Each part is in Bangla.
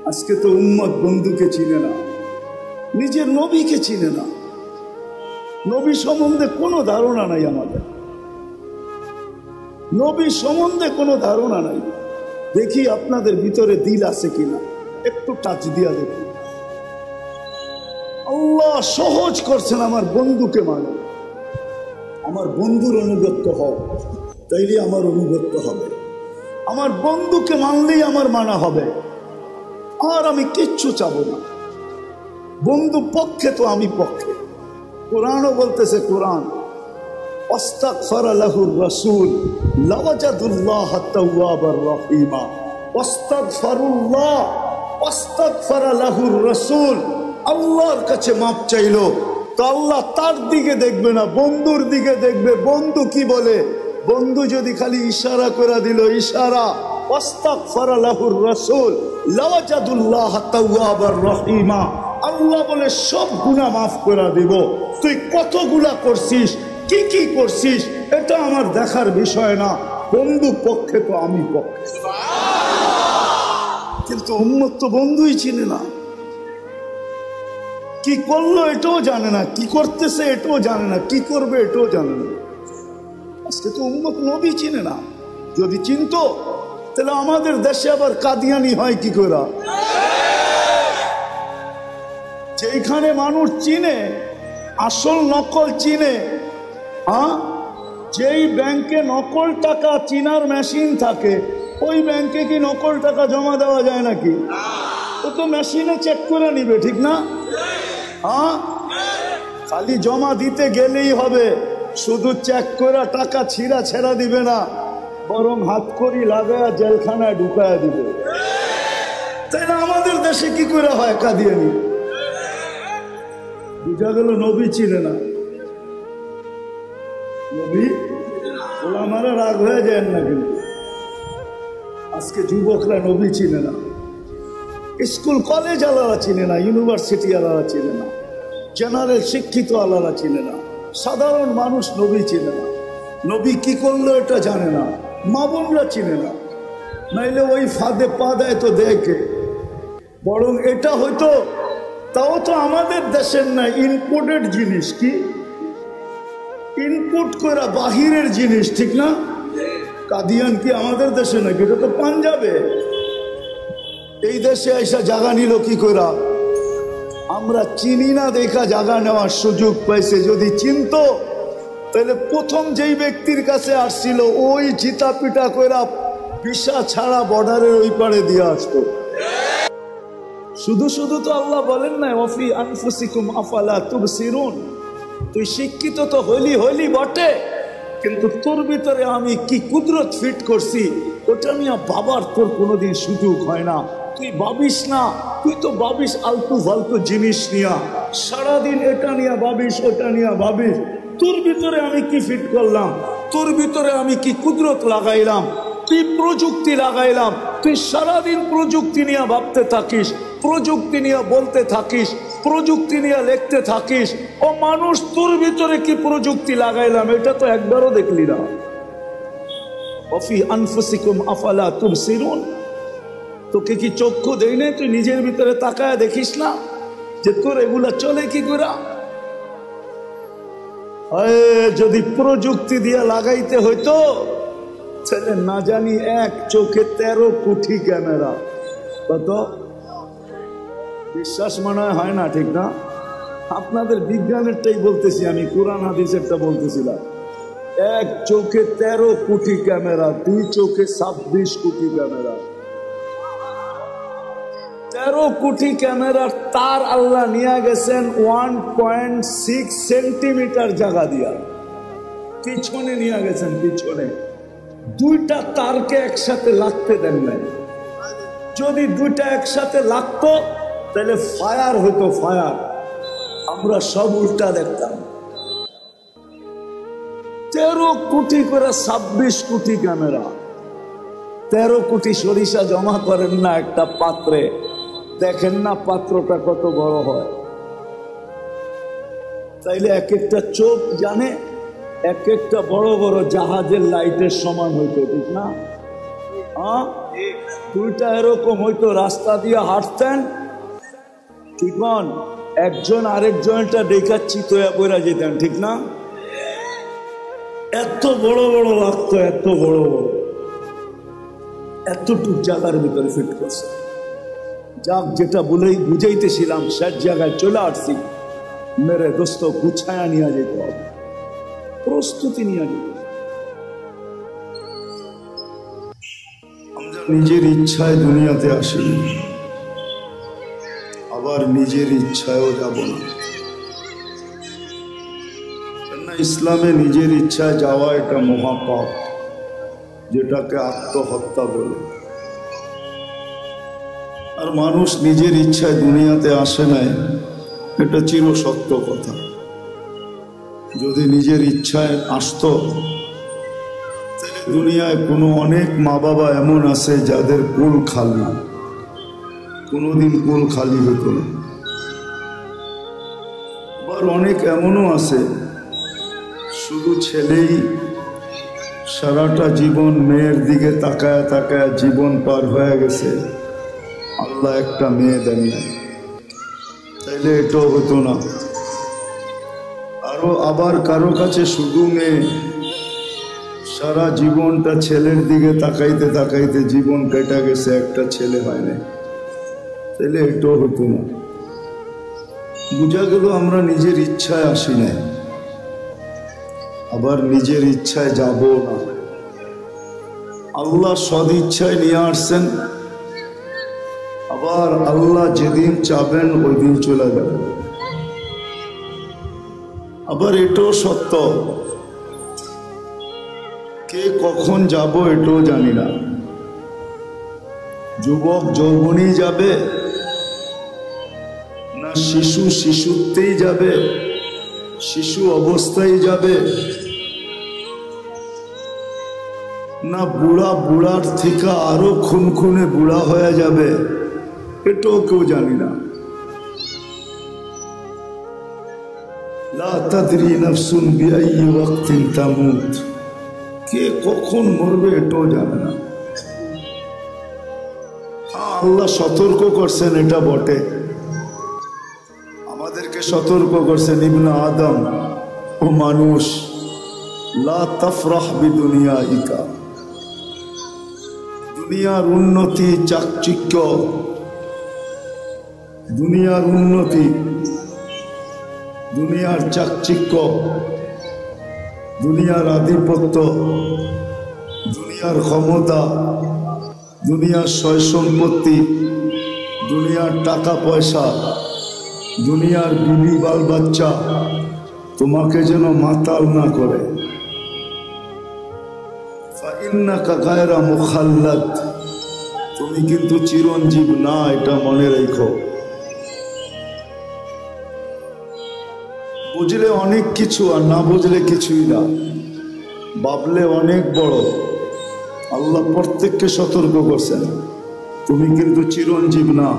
আজকে তো উম্মত বন্ধুকে চিনে না, নিজের নবীকে চিনে না। নবী সম্বন্ধে কোনো ধারণা নাই আমাদের, নবী সম্বন্ধে কোনো ধারণা নাই। দেখি আপনাদের ভিতরে দিল আছে কিনা, একটু টাচ দিয়া দেখুন। আল্লাহ সহজ করছেন, আমার বন্ধুকে মানে, আমার বন্ধুর অনুগত্য হও, তাইলে আমার অনুগত্য হবে। আমার বন্ধুকে মানলেই আমার মানা হবে, আর আমি কিচ্ছু চাবো না। বন্ধু পক্ষে তো আমি পক্ষে। কোরআনও বলতেছে, কোরআন ওয়াস্তাগফারা লাহুর রাসূল লাওয়াজাদুল্লাহ তাওয়াবার রহিমা। ওয়াস্তাগফারুল্লাহ ওয়াস্তাগফারা লাহুর রাসূল, আল্লাহর কাছে মাপ চাইলো তো আল্লাহ তার দিকে দেখবে না, বন্ধুর দিকে দেখবে। বন্ধু কি বলে? বন্ধু যদি খালি ইশারা করে দিল, ইশারা, ওয়াস্তাগফারা লাহুর রাসূল লাওয়াজাদুল্লাহ তাওয়াবার রহিমা, আল্লাহ বলে সব গুনাহ মাফ করে দিব। তুই কতগুলা করছিস, কি কি করছিস, এটা আমার দেখার বিষয় না। বন্ধু পক্ষে তো আমি পক্ষে। কিন্তু উম্মত তো বন্ধুই চিনে না, কি করলো এটাও জানে না, কি করতেছে এটাও জানে না, কি করবে এটাও জানে না। আজকে তো উম্মত নবী চিনে না। যদি চিনতো তাহলে আমাদের দেশে আবার কাদিয়ানি হয় কি করে? যেখানে মানুষ চিনে, আসল নকল চিনে, যেই ব্যাংকে নকল টাকা চিনার মেশিন থাকে, ওই ব্যাংকে কি নকল টাকা জমা দেওয়া যায় নাকি? ও তো মেশিনে চেক করে নিবে, ঠিক না? খালি জমা দিতে গেলেই হবে, শুধু চেক করে টাকা ছিঁড়া ছেড়া দিবে না, বরং হাত করি লাগায়া জেলখানায় ঢুকায়া দিবে। তাই না? আমাদের দেশে কি করে হয় কাদিয়ানি? বুঝা গেল নবী চিনে না। নবী ওলামারা রাগ হয়ে যায় না, কিন্তু আজকে যুবকরা নবী চিনে না, স্কুল কলেজ আলাদা চিনে না, ইউনিভার্সিটি আলাদা চিনে না, জেনারেল শিক্ষিত আলাদা চিনে না, সাধারণ মানুষ নবী চিনে না। নবী কি করলো এটা জানে না, মা বোনরা চিনে না। নাইলে ওই ফাঁদে পা দেয় তো দেখে, বরং এটা হয়তো, তাও তো আমাদের দেশের না, ইনপুটেড জিনিস। কি ইনপুট করা বাহিরের জিনিস, ঠিক না? কাদিয়ান কি আমাদের দেশে নাকি? এটা তো পাঞ্জাবে। এই দেশে এসে জায়গা নিল কি করে? আমরা চিনি না দেখা জায়গা নেওয়ার সুযোগ পাইছে। যদি চিনতো তাহলে প্রথম যেই ব্যক্তির কাছে আসছিল ওই চিতা পিটা কইরা ভিসা ছাড়া বর্ডারের ওই পারে দিয়ে আসতো। শুধু শুধু তো আল্লাহ বলেন না, ওয়াফি আনফুসিকুম আফালা তুবসিরুন। তুই শিক্ষিত তো হইলি বটে, কিন্তু তোর ভিতরে আমি কি কুদরত ফিট করছি ওটা নিয়ে বাবার তোর কোনোদিন সুযোগ হয় না। তুই ভাবিস না, তুই তো ভাবিস আলতু ফালতু জিনিস নিয়া, সারাদিন এটা নিয়ে ভাবিস, ওটা নিয়ে ভাবিস। তোর ভিতরে আমি কি ফিট করলাম, তোর ভিতরে আমি কি কুদরত লাগাইলাম, কি প্রযুক্তি লাগাইলাম। তুই সারাদিন প্রযুক্তি নিয়ে ভাবতে থাকিস, প্রযুক্তি নিয়ে বলতে থাকিস, প্রযুক্তি নিয়ে লিখতে থাকিস। ও মানুষ, তোর ভিতরে কি প্রযুক্তি লাগাইলাম এটা তো একবারও দেখলি না। ওয়াফি আনফুসিকুম আফালা তুবসিরুন। তোকে কি চক্ষু দেই নাই? তুই নিজের ভিতরে তাকায় দেখিস না যে তোর এগুলা চলে কি করে? যদি প্রযুক্তি দিয়ে লাগাইতে হইতো তাহলে না জানি এক চোখে 13 কোটি ক্যামেরা। কত বিশ্বাস মনে হয় না, ঠিক না? আপনাদের বিজ্ঞানেরটাই বলতেছি আমি, কোরআন হাদিসেরটা বলতেছিলাম। এক চোখে 13 কোটি ক্যামেরা, দুই চোখে 26 কোটি ক্যামেরা। 13 কোটি ক্যামেরার তার আল্লাহ নিয়ে গেছেন 1.6 সেন্টিমিটার জায়গা দিয়া, পিছনে নিয়ে গেছেন। পিছনে দুইটা তারকে একসাথে লাগতে দেন নাই। যদি দুইটা একসাথে লাগতো তাহলে ফায়ার হতো, ফায়ার। আমরা সব উল্টা দেখতাম। 13 কোটি করে 26 কোটি ক্যামেরা। 13 কোটি সরিষা জমা করেন না একটা পাত্রে, দেখেন না পাত্রটা কত বড় হয়। তাইলে এক একটা চোখ জানে এক একটা বড় বড় জাহাজের লাইটের সমান হইতো, ঠিক না? দুইটা এরকম হয়তো রাস্তা দিয়ে হাঁটতেন, ঠিক একজন আরেকজনটা দেখাচ্ছি তো পড়া যেতেন, ঠিক না? এত বড় বড় লাগতো, এত বড় বড়, এতটুক জায়গার ভিতরে ফিট করছে। যাক, যেটা বলেই বুঝাইতেছিলাম শেষ জায়গায় চলে আসছি। মেরে দোস্ত, গুছায়া নিয়ে যেতে হবে, প্রস্তুতি নিয়ে যেতে হবে। আমরা নিজের ইচ্ছায় দুনিয়াতে আসিনি, আবার নিজের ইচ্ছায়ও যাব না। ইসলামে নিজের ইচ্ছায় যাওয়া এটা মহাপাপ, যেটাকে আত্মহত্যা বলে। আর মানুষ নিজের ইচ্ছায় দুনিয়াতে আসে নাই, এটা চির সত্য কথা। যদি নিজের ইচ্ছায় আসতো, তাহলে দুনিয়ায় কোনো অনেক মা বাবা এমন আছে যাদের কোল খালি, কোনোদিন কোল খালি হতো না। আবার অনেক এমনও আছে শুধু ছেলেই সারাটা জীবন মেয়ের দিকে তাকায় তাকায় জীবন পার হয়ে গেছে, আল্লাহ একটা মেয়ে দেন নাই, তাইলে এটাও হতো না। আরো আবার কারো কাছে শুধু মেয়ে, সারা জীবনটা ছেলের দিকে তাকাইতে তাকাইতে জীবন কেটে গেছে, একটা ছেলে হয় না, তাইলে এটাও হতো না। বুঝা গেল আমরা নিজের ইচ্ছায় আসি না, আবার নিজের ইচ্ছায় যাব না। আল্লাহ সদ ইচ্ছায় নিয়ে আসছেন, আবার আল্লাহ যেদিন চাবেন ওই দিন চলে যাবে। আবার এটাও সত্য, কে কখন যাব এটাও জানি না। যুবক যৌবনেই যাবে, না শিশু শিশুত্বেই যাবে, শিশু অবস্থায় যাবে, না বুড়া বুড়ার থেকে আরো খুনখুনে বুড়া হয়ে যাবে, এটাও কেউ জানি না। লা তাদরি নাফসুন বিআইয়ি ওয়াক্তিন তামুত, কে কখন মরবে এটাও জানে না। আল্লাহ সতর্ক করছেন, এটা বটে, আমাদেরকে সতর্ক করছেন, ইবনে আদম, ও মানুষ, লা তাফরাহ বিদুনিয়াইকা, দুনিয়ার উন্নতি চাকচিক্য, দুনিয়ার উন্নতি, দুনিয়ার চাকচিক্য, দুনিয়ার আধিপত্য, দুনিয়ার ক্ষমতা, দুনিয়ার সয় সম্পত্তি, দুনিয়ার টাকা পয়সা, দুনিয়ার বিবি বাল বাচ্চা তোমাকে যেন মাতাল না করে। ফাইন্নাকা গায়রা মুখাল্লাদ, তুমি কিন্তু চিরঞ্জীব না, এটা মনে রেখো। বুঝলে অনেক কিছু, আর না বুঝলে কিছুই না, ভাবলে অনেক বড়। আল্লাহ প্রত্যেককে সতর্ক করছেন, তুমি কিন্তু চিরঞ্জীব না,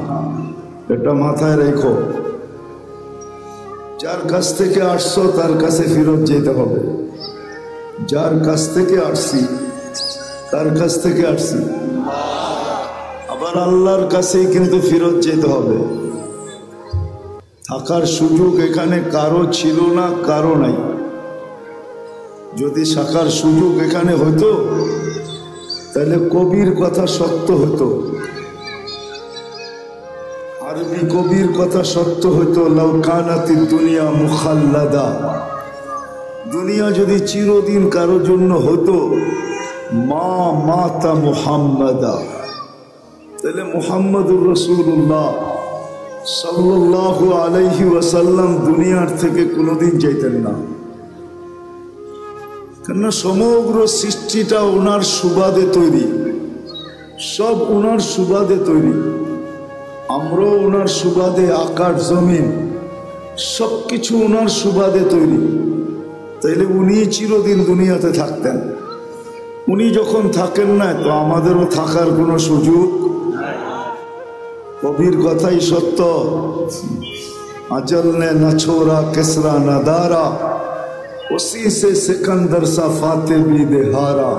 এটা মাথায় রেখো। যার কাছ থেকে আসছো তার কাছে ফেরত যেতে হবে, যার কাছ থেকে আসছি তার কাছ থেকে আসছি, আবার আল্লাহর কাছেই কিন্তু ফেরত যেতে হবে। থাকার সুযোগ এখানে কারো ছিল না, কারো নাই। যদি থাকার সুযোগ এখানে হতো তাহলে কবির কথা সত্য হতো, আরবি কবির কথা সত্য হতো, লাউ কানাতিদ দুনিয়া মুখাল্লাদা, দুনিয়া যদি চিরদিন কারোর জন্য হতো, মা মাতা মুহাম্মাদা, তাহলে মুহাম্মদুর রাসূলুল্লাহ সাল্লাল্লাহু আলাইহি ওয়াসাল্লাম দুনিয়ার থেকে কোনোদিন যাইতেন না। কেননা সমগ্র সৃষ্টিটা ওনার সুবাদে তৈরি, সব ওনার সুবাদে তৈরি, আমরাও ওনার সুবাদে, আকাশ জমিন সবকিছু ওনার সুবাদে তৈরি। তাইলে উনি চিরদিন দুনিয়াতে থাকতেন, উনি যখন থাকেন না তো আমাদেরও থাকার কোনো সুযোগ। কবির কথাই সত্য, अजल ने न छोड़ा किसरा न दारा, उसी से सिकंदर सा फाते भी देहारा।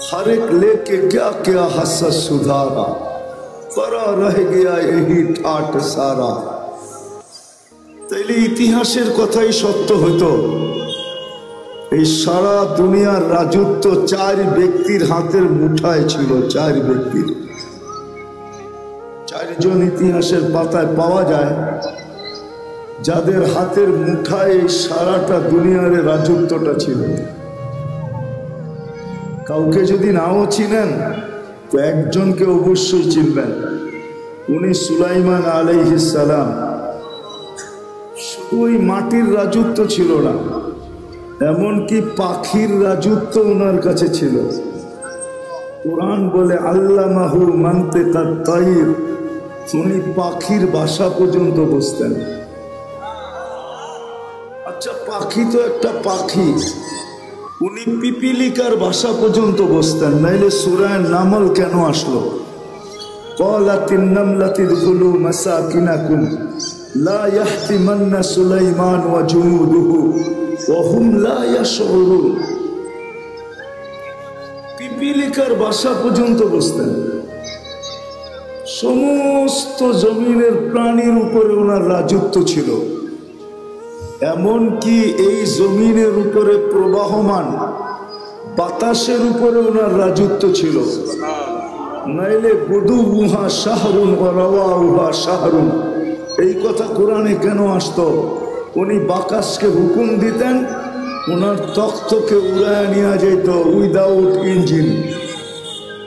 हर एक लेके क्या क्या हसत सुधारा, परा रह गया यही ठाट सारा। তাইলে ইতিহাসের কথাই সত্য হতো, এই সারা দুনিয়ার রাজত্ব 4 ব্যক্তির হাতের মুঠায় ছিল। 4 ব্যক্তির, 4 জন ইতিহাসের পাতায় পাওয়া যায় যাদের হাতের মুঠায় এই সারাটা দুনিয়ার রাজত্বটা ছিল। কাউকে যদি নাও চিনেন তো একজনকে অবশ্যই চিনবেন, উনি সুলাইমান আলাইহিস সালাম। ওই মাটির রাজত্ব ছিল না, এমনকি পাখির রাজত্ব ওনার কাছে ছিল। কোরআন বলে আল্লামাহু মানতিকাত তাইর, উনি পাখির ভাষা পর্যন্ত বুঝতেন। আচ্ছা, পাখি তো একটা পাখি, উনি পিপিলিকার ভাষা পর্যন্ত বুঝতেন, নাইলে সূরা নামল কেন আসলো? ক্বালাতিন নামলাতু দুখুলু মাসাকিনাকুম লা ইয়াহতিমান্না সুলাইমান ওয়া জুনুদুহু ওয়া হুম লা ইয়াশউরুন। পিপিলিকার ভাষা পর্যন্ত বুঝতেন। সমস্ত জমিনের প্রাণীর উপরে ওনার রাজত্ব ছিল, এমনকি এই জমিনের উপরে প্রবাহমান বাতাসের উপরে ওনার রাজত্ব ছিল। নাইলে গুদুহা শাহরুন ওয়া রাওয়াহুহা শাহরুন, এই কথা কোরআনে কেন আসতো? উনি বাতাসকে হুকুম দিতেন, ওনার তখ্তকে উড়ায় নিয়ে যেত উইদাউট ইঞ্জিন।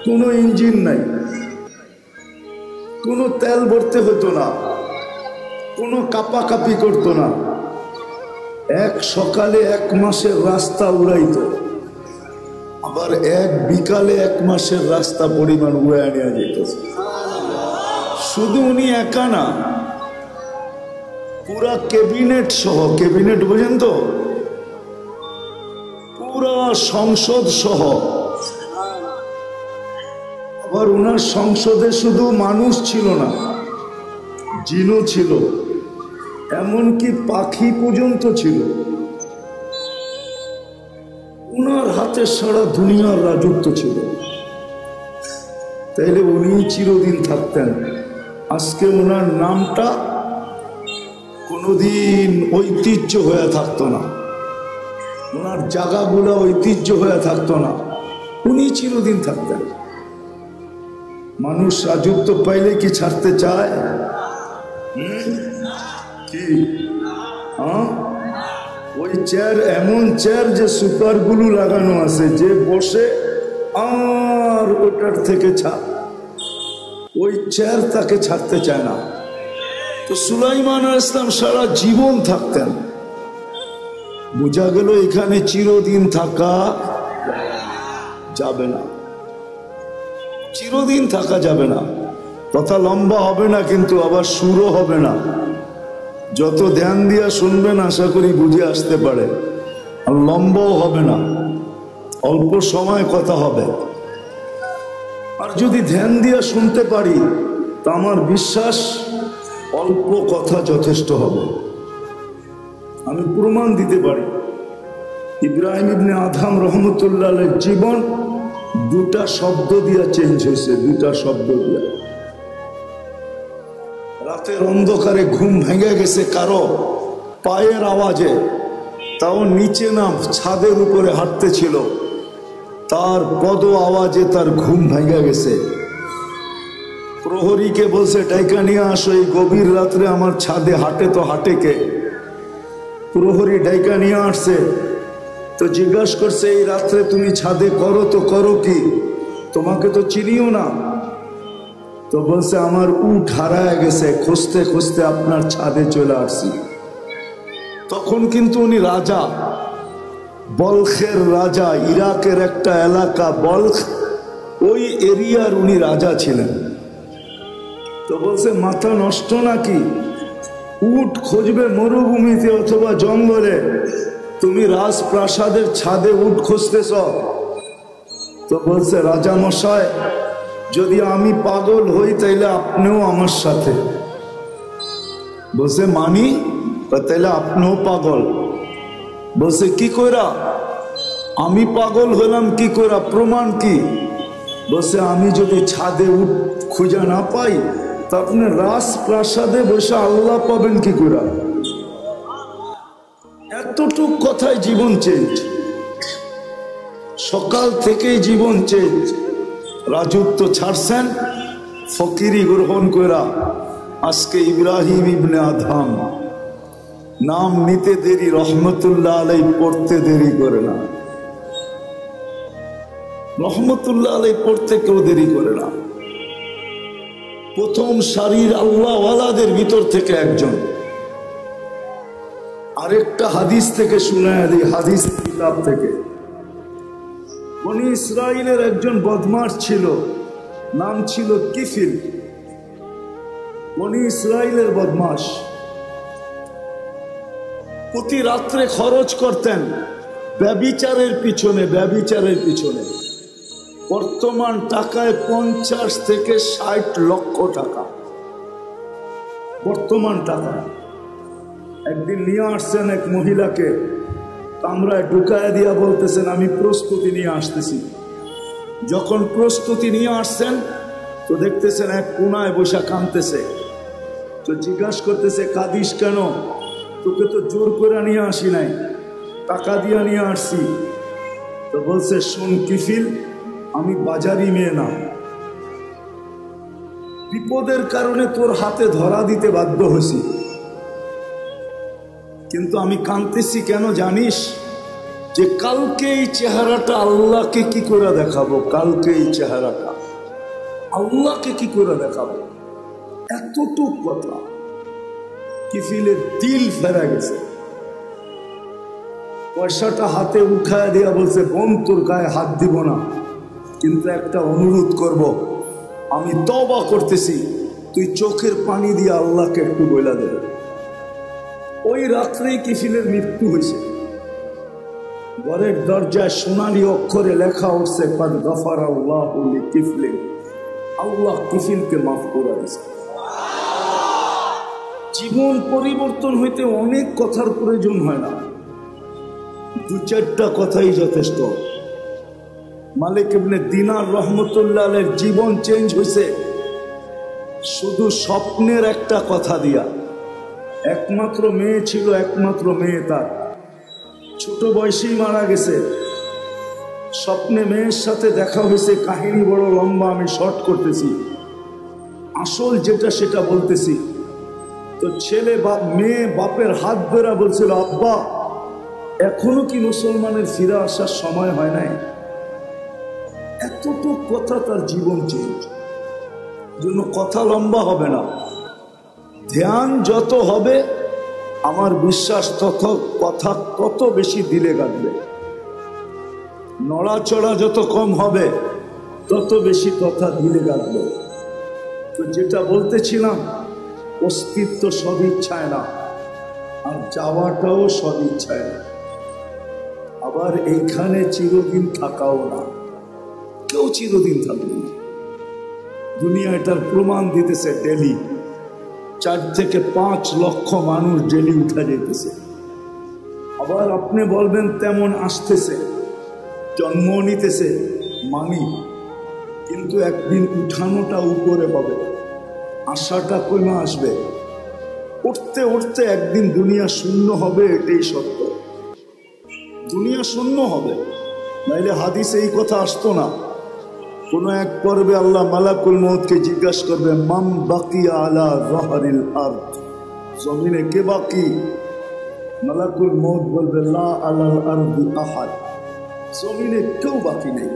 কোনো ইঞ্জিন নাই, কোনো তেল ভরতে হতো না, কোনো কাপাকাপি করতো না। এক সকালে 1 মাসের রাস্তা উড়াইতো, আবার এক বিকালে 1 মাসের রাস্তা পরিমাণ উড়ায় নিয়ে যেত। শুধু উনি একা না, পুরা ক্যাবিনেট সহ, ক্যাবিনেট বোঝেন তো, পুরা সংসদ সহ। আবার ওনার সংসদে শুধু মানুষ ছিল না, জিনও ছিল, এমনকি পাখি পর্যন্ত ছিল। ওনার হাতে সারা দুনিয়ার রাজত্ব ছিল। তাইলে উনি চিরদিন থাকতেন। আজকে ওনার নামটা কোনোদিন ঐতিহ্য হয়ে থাকতো না, ওনার জায়গাগুলো ঐতিহ্য হয়ে থাকতো না, উনি চিরদিন থাকতেন। মানুষ রাজত্ব পাইলে কি ছাড়তে চায়? কি ওই চেয়ার, এমন চেয়ার যে সুপার গুলো লাগানো আছে, যে বসে আর ওটার থেকে ছাড়, ওই চেয়ার তাকে ছাড়তে চায় না। তো সুলাইমান আলাইহিস সালাম সারা জীবন থাকতেন। বোঝা গেল এখানে চিরদিন থাকা যাবে না, চিরদিন থাকা যাবে না। কথা লম্বা হবে না, কিন্তু আবার সুরও হবে না। যত ধ্যান দিয়া শুনবেন আশা করি বুঝে আসতে পারে। আর লম্বাও হবে না, অল্প সময় কথা হবে। আর যদি ধ্যান দিয়া শুনতে পারি তা আমার বিশ্বাস অল্প কথা যথেষ্ট হবে। আমি প্রমাণ দিতে পারি। ইব্রাহিম ইবনে আদম রহমতুল্লাহ আলাইহির জীবন 2টা শব্দ দিয়া চেঞ্জ হয়েছে, 2টা শব্দ দিয়া। রাতের অন্ধকারে ঘুম ভেঙে গেছে কারো পায়ের আওয়াজে, তাও নিচে না ছাদের উপরে হাঁটতেছিল, তার পদ আওয়াজে তার ঘুম ভেঙে গেছে। প্রহরীকে বলছে ডাইকা নিয়ে আসো, এই গভীর রাত্রে আমার ছাদে হাঁটে তো হাঁটে কে? প্রহরী ডাইকা নিয়ে আসছে, তো জিজ্ঞাসা করছে এই রাত্রে তুমি ছাদে করো তো করো কি, তোমাকে তো চিনিও না। তো বলছে আমার উট হারায় গেছে, খুঁজতে খুঁজতে আপনার ছাদে চলে আসছি। তখন কিন্তু উনি রাজা, বলখের রাজা, ইরাকের একটা এলাকা বলখ, ওই এরিয়ার উনি রাজা ছিলেন। তো বলছে মাথা নষ্ট নাকি, উট খুঁজবে মরুভূমিতে অথবা জঙ্গলে, তুমি রাজপ্রাসাদের ছাদে উট খুঁজতেছ? তো বলছে রাজা মশাই, যদি আমি পাগল হই তাইলে আপনিও আমার সাথে। বলছে মানি? তাইলে আপনিও পাগল। বলছে কি কইরা? আমি পাগল হলাম কি করে, প্রমাণ কি? বসে আমি যদি ছাদে খুঁজে না পাই তা আপনি রাজপ্রাসাদে বসে আল্লাহ পাবেন কি করে? এতটুক কথায় জীবন চেঞ্জ, সকাল থেকেই জীবন চেঞ্জ। রাজত্ব ছাড়ছেন, ফকিরি গ্রহণ করা আজকে ইব্রাহিম ইবনে আদহাম নাম নিতে দেরি, রহমতুল্লাহ আলাই পড়তে দেরি করে না। রহমতুল্লাহ আলাই পড়তে কেউ দেরি করে না। প্রথম সারির আল্লাহওয়ালাদের ভিতর থেকে একজন। আরেকটা হাদিস থেকে শুনায়া দিই, হাদিস কিতাব থেকে। বনি ইসরাইলের একজন বদমাশ ছিল, নাম ছিল কিফিল। বনি ইসরাইলের বদমাশ প্রতি রাত্রে খরচ করতেন ব্যভিচারের পিছনে, ব্যভিচারের পিছনে। বর্তমান টাকায় 50 থেকে 60 লক্ষ টাকা বর্তমান টাকায়। একদিন নিয়ে আসছেন এক মহিলাকে, কামরায় ঢুকায় দিয়া বলতেছেন আমি প্রস্তুতি নিয়ে আসতেছি। যখন প্রস্তুতি নিয়ে আসছেন তো দেখতেছেন এক কোনায় বসে কাঁদতেছে। তো জিজ্ঞাসা করতেছে কাঁদিস কেন? তোকে তো জোর করে নিয়ে আসি নাই, টাকা দিয়া নিয়ে আসছি। তো বলছে শোন কিফিল, আমি বাজারি মেয়ে না, বিপদের কারণে তোর হাতে ধরা দিতে বাধ্য হয়েছি, কিন্তু আমি কাঁদতেছি কেন জানিস? যে কালকে এই চেহারাটা আল্লাহকে কি করে দেখাবো, কালকে এই চেহারাটা আল্লাহকে কি করে দেখাবো। এতটুক কথা। কিফিলের দিল ফেরা গেছে। পয়সাটা হাতে উঠায় দিয়া বলছে বোন তোর গায়ে হাত দিব না, কিন্তু একটা অনুরোধ করব, আমি তওবা করতেছি, তুই চোখের পানি দিয়ে আল্লাহকে একটু বইলা দে। ওই রাত্রেই কিফিলের মৃত্যু হয়েছে। ঘরের দরজায় সোনালী অক্ষরে লেখা উঠছে কাদ গাফারাল্লাহু লিকিফলিন, আল্লাহ কিফিলকে মাফ করে দিয়েছে। জীবন পরিবর্তন হইতে অনেক কথার প্রয়োজন হয় না, 2-4টা কথাই যথেষ্ট। মালিক ইবনে দিনার রহমতুল্লাহ আলাইহির জীবন চেঞ্জ হয়েছে শুধু স্বপ্নের একটা কথা দিয়া। একমাত্র মেয়ে ছিল, একমাত্র মেয়ে তার ছোট বয়সেই মারা গেছে। স্বপ্নে মেয়ের সাথে দেখা হয়েছে, কাহিনী বড় লম্বা, আমি শর্ট করতেছি, আসল যেটা সেটা বলতেছি। তো ছেলে মেয়ে বাপের হাত ধরা বলছিল আব্বা এখনো কি মুসলমানের ফিরে আসার সময় হয় নাই? এতটুক কথা তার জীবন চেঞ্জ। জন্য কথা লম্বা হবে না, ধ্যান যত হবে আমার বিশ্বাস তত কথা তত বেশি দিলে গাঁথবে। নড়াচড়া যত কম হবে তত বেশি কথা দিলে গাঁথবে। তো যেটা বলতেছিলাম, অস্তিত্ব সদিচ্ছায় না, আর যাওয়াটাও সদিচ্ছায় না, আবার এইখানে চিরদিন থাকাও না। কেউ চিরদিন থাকবে না। দুনিয়া এটার প্রমাণ দিতেছে। ডেলি 4 থেকে 5 লক্ষ মানুষ ডেলি উঠা যেতেছে। আবার আপনি বলবেন তেমন আসতেছে, জন্ম নিতেছে, মানি, কিন্তু একদিন উঠানোটা উপরে হবে, আশাটা কমে আসবে। উঠতে উঠতে একদিন দুনিয়া শূন্য হবে, এটাই সত্য। দুনিয়া শূন্য হবে, নাইলে হাদিসে এই কথা আসতো না। কোন এক পর্বে আল্লাহ মালাকুল মউতকে জিজ্ঞাসা করবে মাম বাকিয়া আলা যাহরিল আরদ, জমিনে কে বাকি? মালাকুল মউত বলবে লা আলাল আরদি আহাদ, জমিনে কেউ বাকি নেই।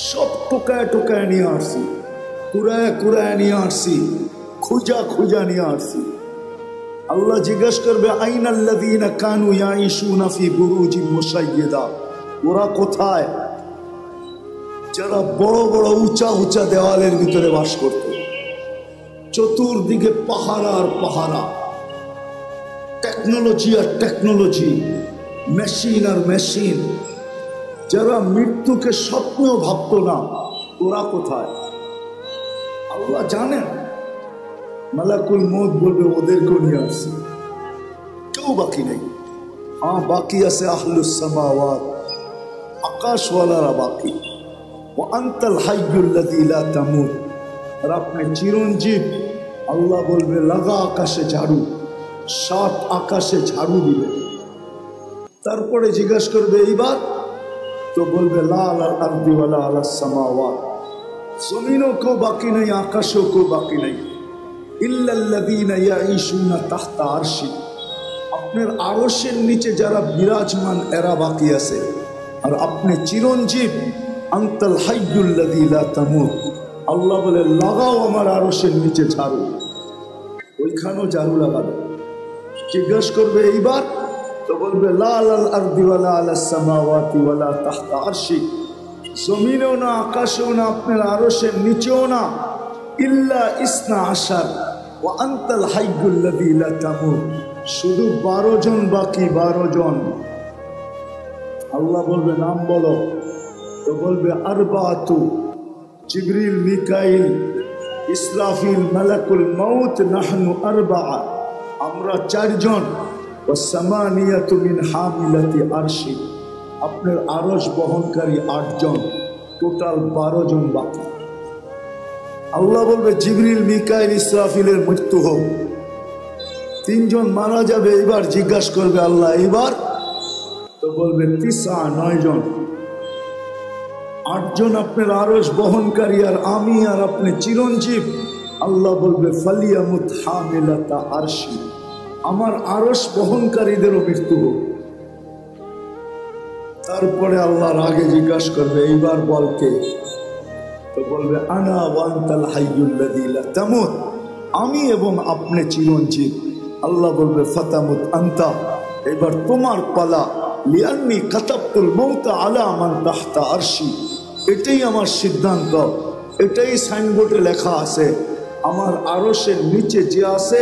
সব টোকায় টোকায় নিয়ে আসছি, কুড়ায় কুড়ায় নিয়ে আসছি, খুঁজা খুঁজা নিয়ে আসছি। আল্লাহ জিজ্ঞাসা করবে আইনাল্লাযীনা কানু ইয়াঈশুনা ফি বুরুজিন মুশাইয়্যিদা, ওরা কোথায়? যারা বড় বড় উঁচা উঁচা দেওয়ালের ভিতরে বাস করত, চতুর্দিকে পাহারা আর পাহারা, টেকনোলজি আর টেকনোলজি, মেশিন আর মেশিন। যারা মৃত্যুকে স্বপ্নেও ভাবত না, ওরা কোথায়? আল্লাহ জানেন। মালাকুল মউত বলবে ওদেরকেও নিয়ে আসছে, কেউ বাকি নেই। হ্যাঁ, বাকি আছে আহলুস সামাওয়াত আকাশওয়ালারা বাকি। ওয়া আনতাল হাইয়ুল্লাযী লা তামুত, আর আপনি চিরঞ্জীব। আল্লাহ বলবে লাগা আকাশে ঝাড়ু, 7 আকাশে ঝাড়ু দিবে। তারপরে জিজ্ঞাসা করবে এইবার, তো বলবে লা আলাল আরদি ওয়ালা আলাস সামাওয়াত, জমিনও কেউ বাকি নেই, আকাশেও কেউ বাকি নেই। ইল্লাল্লাযীনা ইয়াঈশুনা তাহতা আরশি, আপনার আরশের নিচে যারা বিরাজমান এরা বাকি আছে। আর আপনি চিরঞ্জীব, আনতাল হাইয়ুল্লাযী লা তামুত। আল্লাহ বলে লাগাও আমার আরশের নিচে ঝাড়ু, ওইখানেও ঝাড়ু লাগাবে। জিজ্ঞাসা করবে এইবার, তো বলবে লা আলাল আরদি ওয়ালা আলাস সামাওয়াতি ওয়ালা তাহতা আরশি, জমিনেও না, আকাশেও না, আপনার আরশের নিচেও না। ইল্লা ইসনা আশার ওয়া আনতাল হাইয়ুল্লাযী লা তামুত, শুধু 12 জন বাকি, 12 জন। আল্লাহ বলবে নাম বলো, তো বলবে আরবাতু, জিবরিল, মিকাইল, ইসরাফিল, মালাকুল মউত, নাহনু আরবাআ, আমরা 4 জন। ওয়া সামানিয়াতু মিন হামিলাতি আরশি, আপনার আরশ বহনকারী 8 জন, টোটাল 12 জন বাকি। আল্লাহ বলবে জিবরিল, মিকাইল, ইসরাফিলের মৃত্যু হোক, 3 জন মারা যাবে। এবার জিজ্ঞাসা করবে আল্লাহ এইবার, তো বলবে 9 জন, 8 জন আপনার আরশ বহনকারী, আর আমি আর আপনি চিরঞ্জীব। আল্লাহ বলবে ফালিয়ামুত হামিলাতা আরশি, আমার আরশ বহনকারীদেরও মৃত্যু হোক। তারপরে আল্লাহর আগে জিজ্ঞাসা করবে এইবার বলকে, তো বলবে আনা ওয়া আনতাল হাইয়ুল্লাযী লা তামুত, আমি এবং আপনি চিরঞ্জীব। আল্লাহ বলবে ফাতামুত আনতা, এবার তোমার পালা। লিআন্নী কাতাবতুল মাউতা আলা মান তাহতা আরশি, এটাই আমার সিদ্ধান্ত, এটাই সাইনবোর্ডে লেখা আছে। আমার আরশের নিচে যে আছে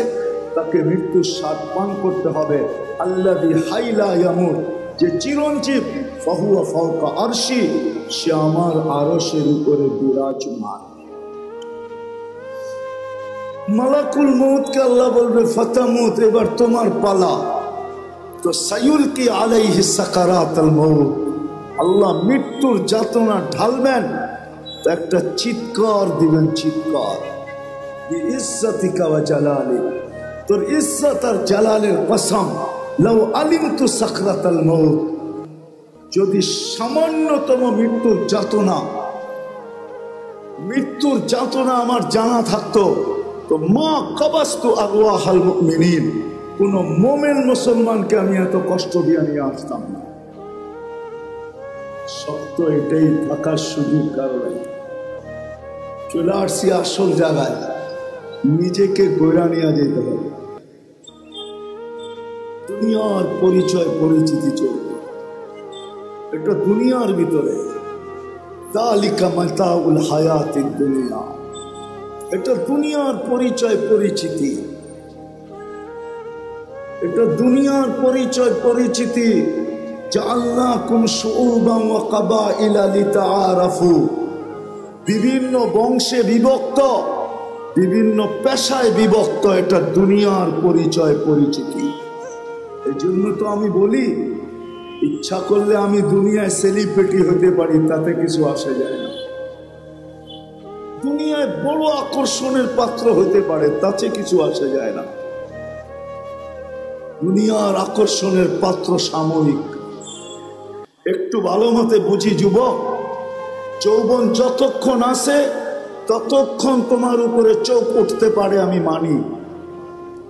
তাকে মৃত্যুর স্বাদ পান করতে হবে। আল্লাযী হাইলা ইয়ামুত, যে চিরঞ্জীব, ফাহুয়া ফাওকা আরশি, সে আমার আরশের উপরে বিরাজমান। মালাকুল মউতকে আল্লাহ বলবে ফাতামুত, এবার তোমার পালা। তো সায়ুলকি আলাইহি সাকারাতুল মউত, আল্লাহ মৃত্যুর যাতনা ঢালবেন, তো একটা চিৎকার দিবেন, চিৎকার। বিইজ্জাতিকা ওয়া জালালিক, তোর ইজ্জত আর জালালের কসম, লাউ আলিমতু সাকরাতাল মউত, যদি সামান্যতম মৃত্যুর যাতনা আমার জানা থাকতো, তো মা কাবাস্তু আরওয়াহাল মুমিনিন, কোন মোমেন মুসলমানকে আমি এত কষ্ট দিয়ে নিয়ে আসতাম না। সত্য এটাই, থাকার সুযোগ কারণে চলে আসছি আসল জায়গায়। নিজেকে গড়া নিয়ে যেতে হবে, দুনিয়ার পরিচয় পরিচিতি চলবে, এটা দুনিয়ার ভিতরে। যালিকা মাতাউল হায়াতিদ দুনিয়া, এটা দুনিয়ার পরিচয় পরিচিতি, এটা দুনিয়ার পরিচয় পরিচিতি। জাআলনাকুম শুউবান ওয়া কাবাইলা লিতাআরাফু, বিভিন্ন বংশে বিভক্ত, বিভিন্ন পেশায় বিভক্ত, এটা দুনিয়ার পরিচয় পরিচিতি। এই জন্য তো আমি বলি, ইচ্ছা করলে আমি দুনিয়ায় সেলিব্রিটি হতে পারি, তাতে কিছু আসে যায় না। দুনিয়ায় বড় আকর্ষণের পাত্র হতে পারে, তাতে কিছু আসে যায় না। দুনিয়ার আকর্ষণের পাত্র সাময়িক। একটু ভালো মতে বুঝি যুবক, যৌবন যতক্ষণ আছে ততক্ষণ তোমার উপরে চোখ উঠতে পারে, আমি মানি।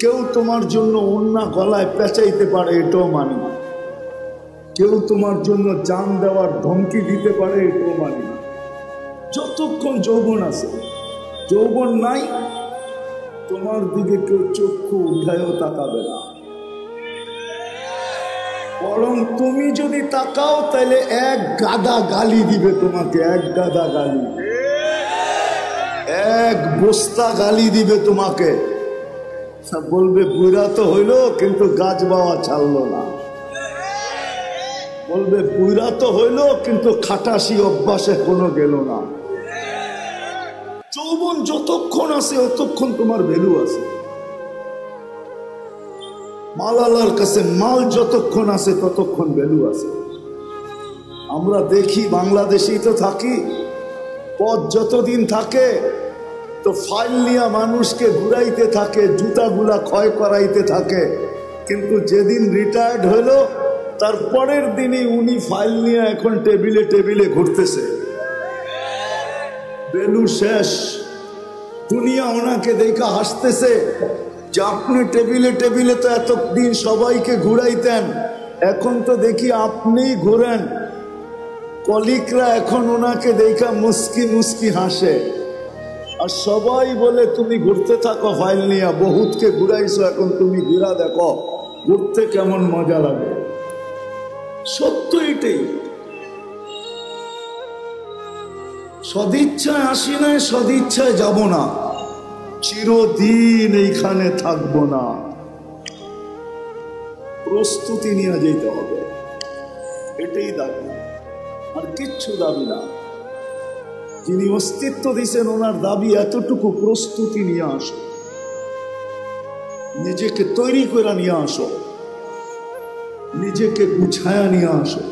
কেউ তোমার জন্য ওন্না গলায় পেঁচাইতে পারে, এটাও মানি। কেউ তোমার জন্য জান দেওয়ার ধমকি দিতে পারে, এটাও মানি। যতক্ষণ যৌবন আছে, যৌবন নাই, তোমার দিকে কেউ চক্ষু উঠায়ও তাকাবে না। বরং তুমি যদি তাকাও তাহলে 1 গাদা গালি দিবে তোমাকে, 1 গাদা গালি, 1 বস্তা গালি দিবে তোমাকে। বলবে বুড়া তো হইলো কিন্তু গাছ বাওয়া ছাড়লো না। বলবে বুড়া তো হইলো কিন্তু খাটাসি অভ্যাসে কোনো গেল না। যৌবন যতক্ষণ আছে ততক্ষণ তোমার ভ্যালু আছে। মাল আল্লাহর কাছে মাল যতক্ষণ আছে ততক্ষণ ভ্যালু আছে। আমরা দেখি বাংলাদেশেই তো থাকি, পথ যতদিন থাকে তো ফাইল নিয়ে মানুষকে ঘুরাইতে থাকে, জুতাগুলা ক্ষয় করাইতে থাকে, কিন্তু যেদিন রিটায়ার্ড হলো তার পরের দিনই উনি ফাইল নিয়ে এখন টেবিলে টেবিলে ঘুরতেছে। বেলু শেষ, দুনিয়া ওনাকে দেখা হাসতেছে যে আপনি টেবিলে টেবিলে তো এতদিন সবাইকে ঘুরাইতেন, এখন তো দেখি আপনিই ঘুরেন। কলিকরা এখন ওনাকে দেখা মুস্কি মুস্কি হাসে, আর সবাই বলে তুমি ঘুরতে থাকো ফাইল নিয়ে, বহুতকে ঘুরাইছো, এখন তুমি ঘুরা দেখো ঘুরতে কেমন মজা লাগে। সত্য এটাই। সদিচ্ছায় আসি নাই, সদিচ্ছায় যাব না, চিরদিন এইখানে থাকবো না। প্রস্তুতি নিয়ে যেতে হবে, এটাই দাবি, আর কিচ্ছু দাবি না। যিনি অস্তিত্ব দিয়েছেন ওনার দাবি এতটুকু, প্রস্তুতি নিয়ে আসো, নিজেকে তৈরি করে নিয়ে আসো, নিজেকে গুছায়া নিয়ে আসো,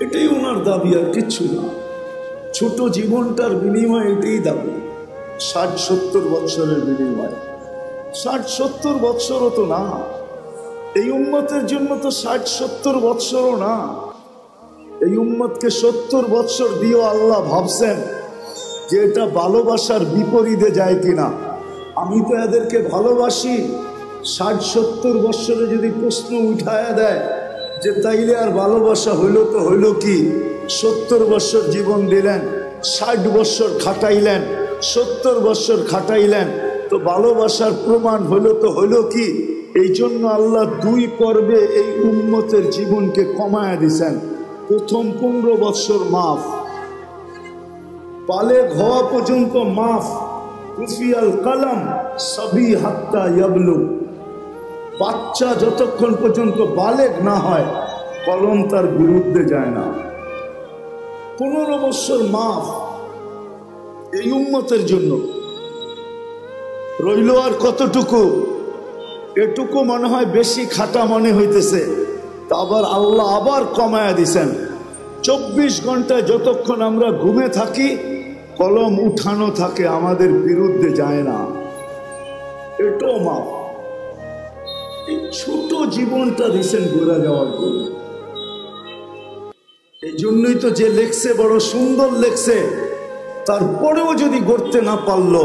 এটাই ওনার দাবি, আর কিচ্ছু না। ছোট জীবনটার বিনিময়ে এটাই দাবি। 60-70 বৎসরের বিনিময়ে, 60-70 বৎসরও তো না, এই উম্মতের জন্য তো 60-70 বৎসরও না। এই উম্মতকে 70 বৎসর দিয়েও আল্লাহ ভাবছেন যে এটা ভালোবাসার বিপরীতে যায় কিনা। আমি তো এদেরকে ভালোবাসি, 60-70 বৎসরে যদি প্রশ্ন উঠায়া দেয় যে তাইলে আর ভালোবাসা হইল তো হইল কি? 70 বৎসর জীবন দিলেন, 60 বৎসর খাটাইলেন, 70 বৎসর খাটাইলেন, তো ভালোবাসার প্রমাণ হইল তো হইল কি? এই জন্য আল্লাহ 2 পর্বে এই উম্মতের জীবনকে কমায়া দিছেন। প্রথম 15 বৎসর মাফ, বালেগ হওয়া পর্যন্ত মাফ, রুফিয়াল কালাম সবই হাত্তা ইয়াবলু, বাচ্চা যতক্ষণ পর্যন্ত বালেগ না হয় কলম তার বিরুদ্ধে যায় না। 15 বৎসর মাফ এই উম্মতের জন্য। রইল আর কতটুকু? এটুকু মনে হয় বেশি খাটা মনে হইতেছে, তা আবার আল্লাহ আবার কমায়া দিছেন। 24 ঘন্টায় যতক্ষণ আমরা ঘুমে থাকি কলম উঠানো থাকে, আমাদের বিরুদ্ধে যায় না, এটাও মাফ। এই ছোট জীবনটা দিছেন ঘুরে যাওয়ার জন্য। এই জন্যই তো যে লেখছে বড় সুন্দর লেখছে, তারপরেও যদি গড়তে না পারলো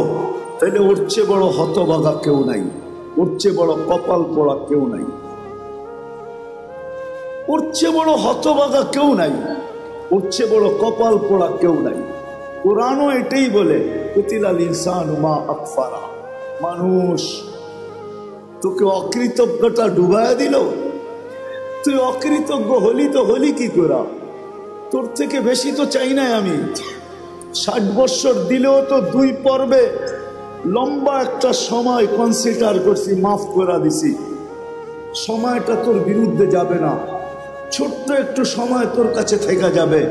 তাহলে ওর চেয়ে বড় হতভাগা কেউ নাই, ওর চেয়ে বড় কপাল পোড়া কেউ নাই, ওর চেয়ে বড় হতভাগা কেউ নাই, ওর চেয়ে বড় কপাল পোড়া কেউ নাই। কোরআনও এটাই বলে, কুতিলাল ইনসানু মা আকফারা, মানুষ তোকে অকৃতজ্ঞতা ডুবায়া দিল, তুই অকৃতজ্ঞ হলি তো হলি কি করা? তোর থেকে বেশি তো চাই নাই আমি। 60 বৎসর দিলেও তো 2 পর্বে লম্বা একটা সময় কনসিডার করছি, মাফ করে দিছি, সময়টা তোর বিরুদ্ধে যাবে না, ছোট্ট একটু সময় তোর কাছে থেকে যাবে,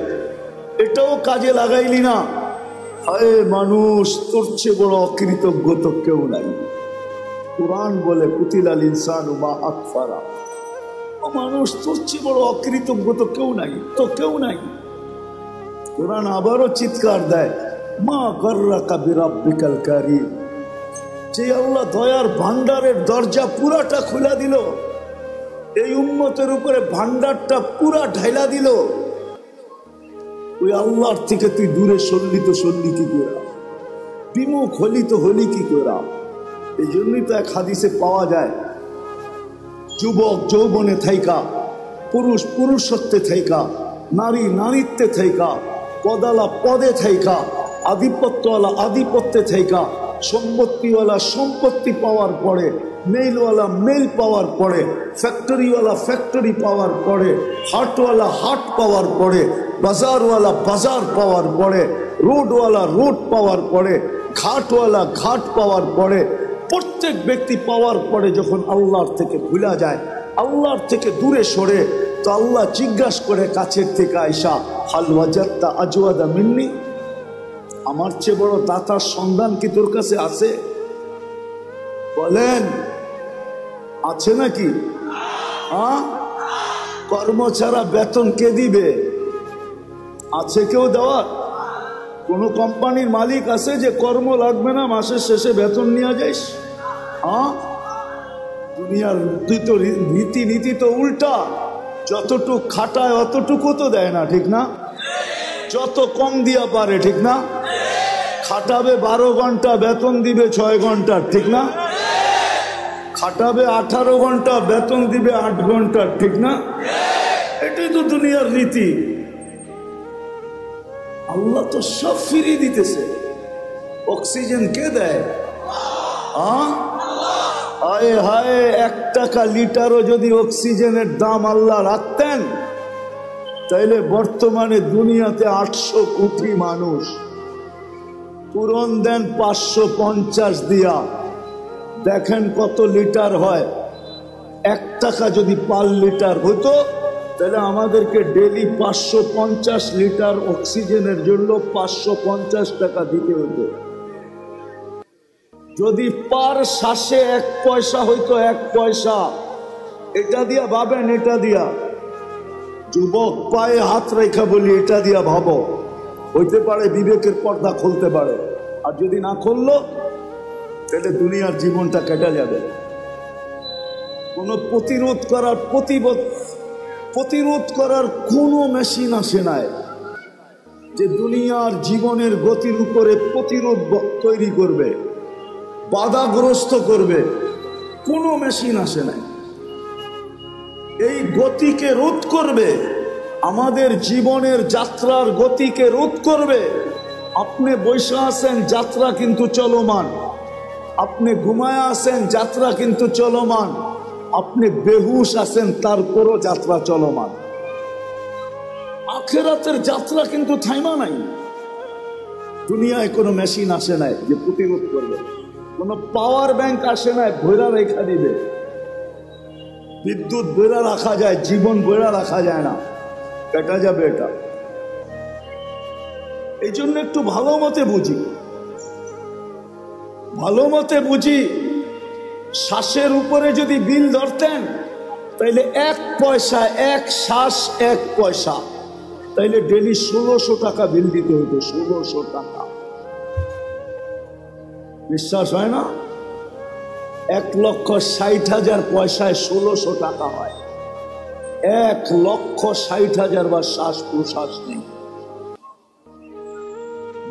এটাও কাজে লাগাইলি না। হায় মানুষ, তোর চেয়ে বড় অকৃতজ্ঞ তো কেউ নাই। কুরআন বলে কুতিলাল ইনসানু মা আকফারা, ও মানুষ তোর চেয়ে বড় অকৃতজ্ঞ তো কেউ নাই, তো কেউ নাই। কুরআন আবারও চিৎকার দেয়, মা গর্রাকা বিরাব্বিকাল কারীম, যে আল্লাহ দয়ার ভান্ডারের দরজা পুরাটা খুলে দিল, এই উম্মতের উপরে ভান্ডারটা পুরা ঢাইলা দিল, ওই আল্লাহর থেকে তুই দূরে সরলি তো সরলি কি করে? বিমুখ হলি তো হলি কি করে? এই জন্যই তো এক হাদিসে পাওয়া যায়, যুবক যৌবনে থাইকা, পুরুষ পুরুষত্বে থাইকা, নারী নারীত্বে থাইকা, পদালা পদে থাইকা, আধিপত্যওয়ালা আধিপত্যে থাইকা, সম্পত্তিওয়ালা সম্পত্তি পাওয়ার পরে, মেইলওয়ালা মেইল পাওয়ার পরে, ফ্যাক্টরিওয়ালা ফ্যাক্টরি পাওয়ার পরে, হাটওয়ালা হাট পাওয়ার পরে, বাজারওয়ালা বাজার পাওয়ার পরে, রোডওয়ালা রোড পাওয়ার পরে, ঘাটওয়ালা ঘাট পাওয়ার পরে, প্রত্যেক ব্যক্তি পাওয়ার পরে যখন আল্লাহর থেকে ভুলা যায়, আল্লাহর থেকে দূরে সরে, তো আল্লাহ জিজ্ঞাসা করে কাছের থেকে আইসা, হাল ওয়াজাদতা আজওয়াদা মিন্নি, আমার চেয়ে বড় দাতার সন্ধান কি তোর কাছে আছে? বলেন আছে নাকি? কর্ম ছাড়া বেতন কে দিবে? আছে কেউ দেওয়ার? কোন কোম্পানির মালিক আছে যে কর্ম লাগবে না, মাসের শেষে বেতন নিয়ে যাইস? হ্যাঁ, দুনিয়ার রীতিনীতি তো উল্টা। যতটুকু খাটায় অতটুকু তো দেয় না, ঠিক না? যত কম দিয়া পারে, ঠিক না? খাটাবে 12 ঘন্টা, বেতন দিবে 6 ঘন্টার, ঠিক না? খাটাবে 18 ঘন্টা, বেতন দিবে 8 ঘন্টার, ঠিক না? এটাই তো দুনিয়ার রীতি। আল্লাহ তো সব ফিরিয়ে দিতেছে। অক্সিজেন কে দেয়? হায় হায়, 1 টাকা লিটারও যদি অক্সিজেনের দাম আল্লাহ রাখতেন, তাইলে বর্তমানে দুনিয়াতে 800 কোটি মানুষ। পূরণ দেন 550 দিয়া, দেখেন কত লিটার হয়। 1 টাকা যদি পার লিটার হতো, তাহলে আমাদেরকে ডেলি 550 লিটার অক্সিজেনের জন্য 550 টাকা দিতে হতো। যদি পার শ্বাসে 1 পয়সা হইতো, 1 পয়সা, এটা দিয়া ভাবেন, এটা দিয়া যুবক পায়ে হাত রেখা বলি, এটা দিয়া ভাবো, হইতে পারে বিবেকের পর্দা খুলতে পারে। আর যদি না খুললো, তাহলে দুনিয়ার জীবনটা কেটে যাবে। কোনো প্রতিরোধ করার কোনো মেশিন আসে নাই যে দুনিয়ার জীবনের গতির উপরে প্রতিরোধ তৈরি করবে, বাধাগ্রস্ত করবে। কোনো মেশিন আসে নাই। এই গতিকে রোধ করবে, আমাদের জীবনের যাত্রার গতিকে রোধ করবে। আপনি বৈশা আছেন, যাত্রা কিন্তু চলমান। আপনি ঘুমায় আছেন, যাত্রা কিন্তু চলমান। আপনি বেহুশ আছেন, তারপরও যাত্রা চলমান। আখিরাতের যাত্রা কিন্তু থাইমা নাই। দুনিয়ায় কোনো মেশিন আসে নাই যে প্রতিরোধ করবে। কোনো পাওয়ার ব্যাংক আসে নাই ভৈরা রেখা দিবে। বিদ্যুৎ বইরা রাখা যায়, জীবন বইরা রাখা যায় না, কেটে যাবে এটা। এই জন্য একটু ভালো মতে বুঝি। শ্বাসের উপরে যদি বিল ধরতেন, তাইলে 1 পয়সা, 1 শ্বাস 1 পয়সা, তাইলে ডেলি 1600 টাকা বিল দিতে হতো। 1600 টাকা। বিশ্বাস হয় না? 1,60,000 পয়সায় 1600 টাকা হয়। 1,60,000 বা শ্বাস প্রশ্বাস নেই।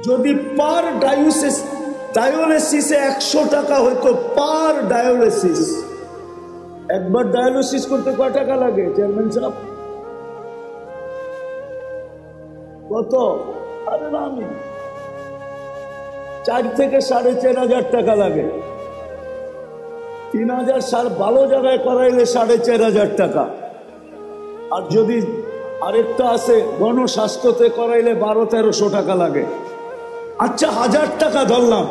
যদি পার ডায়ালিসিসে 100 টাকা হইতো, পার ডায়ালিসিস। একবার ডায়ালিসিস করতে কয় টাকা লাগে চেয়ারম্যান সাহেব? কত? আরে না, আমি 4 থেকে 4,500 টাকা লাগে। 3,000 ভালো জায়গায় করাইলে 4,500 টাকা। আর যদি আরেকটা আছে গণস্বাস্থ্যতে করাইলে 1200-1300 টাকা লাগে। আচ্ছা, 1000 টাকা ধরলাম।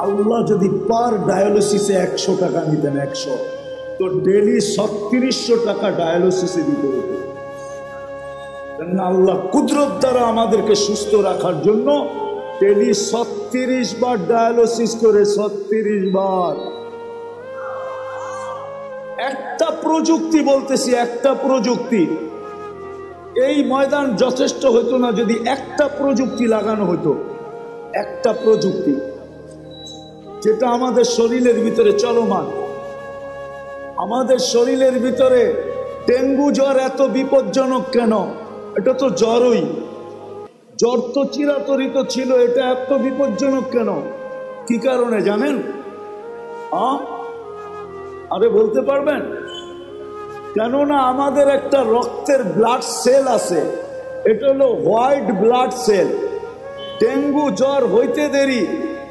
আল্লাহ যদি পার ডায়ালিসিসে 100 টাকা নিতেন, 100, তো ডেলি 3600 টাকা ডায়ালিসিসে দিতে হতো। আল্লাহ কুদরত দ্বারা আমাদেরকে সুস্থ রাখার জন্য ডেলি 36 বার ডায়ালিসিস করে, 36 বার। একটা প্রযুক্তি বলতেছি, একটা প্রযুক্তি। এই ময়দান যথেষ্ট হতো না যদি একটা প্রযুক্তি লাগানো হতো। একটা প্রযুক্তি যেটা আমাদের শরীরের ভিতরে চলমান। আমাদের শরীরের ভিতরে ডেঙ্গু জ্বর এত বিপজ্জনক কেন? এটা তো জ্বরই, জ্বর তো চিরাচরিত ছিল, এটা এত বিপজ্জনক কেন? কি কারণে জানেন? আরে বলতে পারবেন? কেননা আমাদের একটা রক্তের ব্লাড সেল আছে, এটা হলো হোয়াইট ব্লাড সেল। ডেঙ্গু জ্বর হইতে দেরি,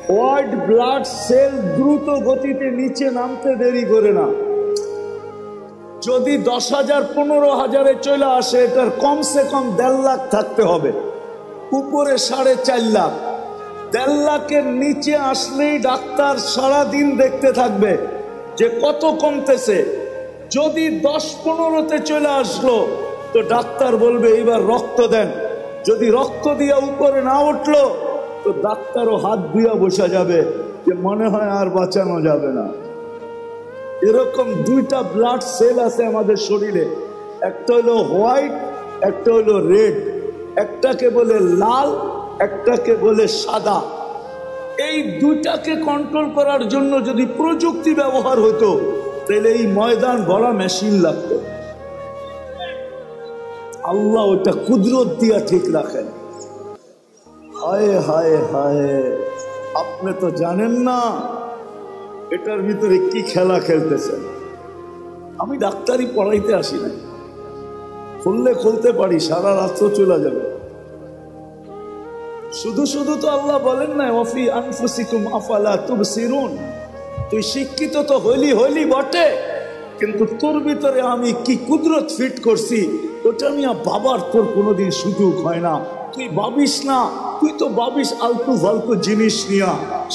হোয়াইট ব্লাড সেল দ্রুত গতিতে নিচে নামতে দেরি করে না। যদি 10,000 15,000-এ চলে আসে, এটার কমসে কম 1.5 লাখ থাকতে হবে, উপরে 4.5 লাখ। 1.5 লাখের নিচে আসলেই ডাক্তার সারাদিন দেখতে থাকবে যে কত কমতেছে। যদি 10-15-তে চলে আসলো, তো ডাক্তার বলবে এবার রক্ত দেন। যদি রক্ত দিয়া উপরে না উঠলো, তো ডাক্তারও হাত ধুইয়া বসা যাবে যে মনে হয় আর বাঁচানো যাবে না। এরকম 2টা ব্লাড সেল আছে আমাদের শরীরে, একটা হলো হোয়াইট, একটা হলো রেড, একটাকে বলে লাল, একটাকে বলে সাদা। এই দুইটাকে কন্ট্রোল করার জন্য যদি প্রযুক্তি ব্যবহার হতো তাহলে এই ময়দান ভরা মেশিন লাগতো। আল্লাহ ওটা কুদরত দিয়া ঠিক রাখেন। হায় হায় হায়, আপনি তো জানেন না এটার ভিতরে কি খেলা খেলতেছেন। আমি ডাক্তারি পড়াইতে আসি না, খুলতে পারি, সারা রাত্র চলে যাবে। শুধু শুধু তো আল্লাহ বলেন না ওয়াফি আনফুসিকুম আফালা তুবসিরুন। তুই শিক্ষিত তো হইলি বটে, কিন্তু তোর ভিতরে আমি কি কুদরত ফিট করছি ওটা নিয়ে বাবার তোর কোনোদিন সুযোগ হয় না। তুই ভাবিস না, তুই তো ভাবিস আলতু ফালতু জিনিস নিয়া,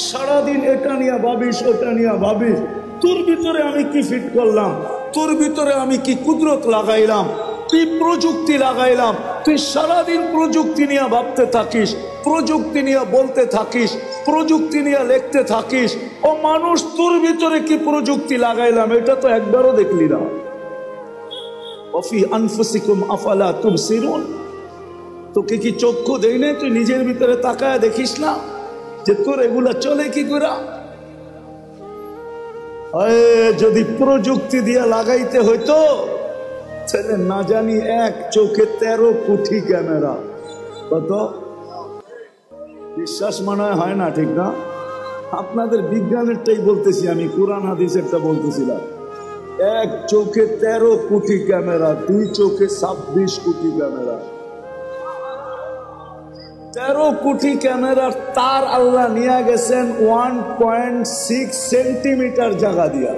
সারাদিন এটা নিয়ে ভাবিস ওটা নিয়ে ভাবিস। তোর ভিতরে আমি কি ফিট করলাম, তোর ভিতরে আমি কি কুদরত লাগাইলাম, কি প্রযুক্তি লাগাইলাম। তুই সারাদিন প্রযুক্তি নিয়ে ভাবতে থাকিস, প্রযুক্তি নিয়ে বলতে থাকিস, প্রযুক্তি নিয়ে লিখতে থাকিস। ও মানুষ, তোর ভিতরে কি প্রযুক্তি লাগাইলাম এটা তো একবারও দেখলি না। ওয়াফি আনফুসিকুম আফালা তুবসিরুন। তোকে কি চক্ষু দেই না? তুই নিজের ভিতরে তাকায় দেখিস না যে তোর এগুলা চলে কি করে? যদি প্রযুক্তি দিয়ে লাগাইতে হইতো ছেলে না জানি এক চোখে 13 কোটি ক্যামেরা। কত বিশ্বাস মনে হয় না, ঠিক না? আপনাদের বিজ্ঞানেরটাই বলতেছি আমি, কোরআন হাদিসেরটা বলতেছিলাম। এক চোখে 13 কোটি ক্যামেরা, দুই চোখে 26 কোটি ক্যামেরা। 13 কোটি ক্যামেরার তার আল্লাহ নিয়ে গেছেন 1.6 সেন্টিমিটার জায়গা দিয়া,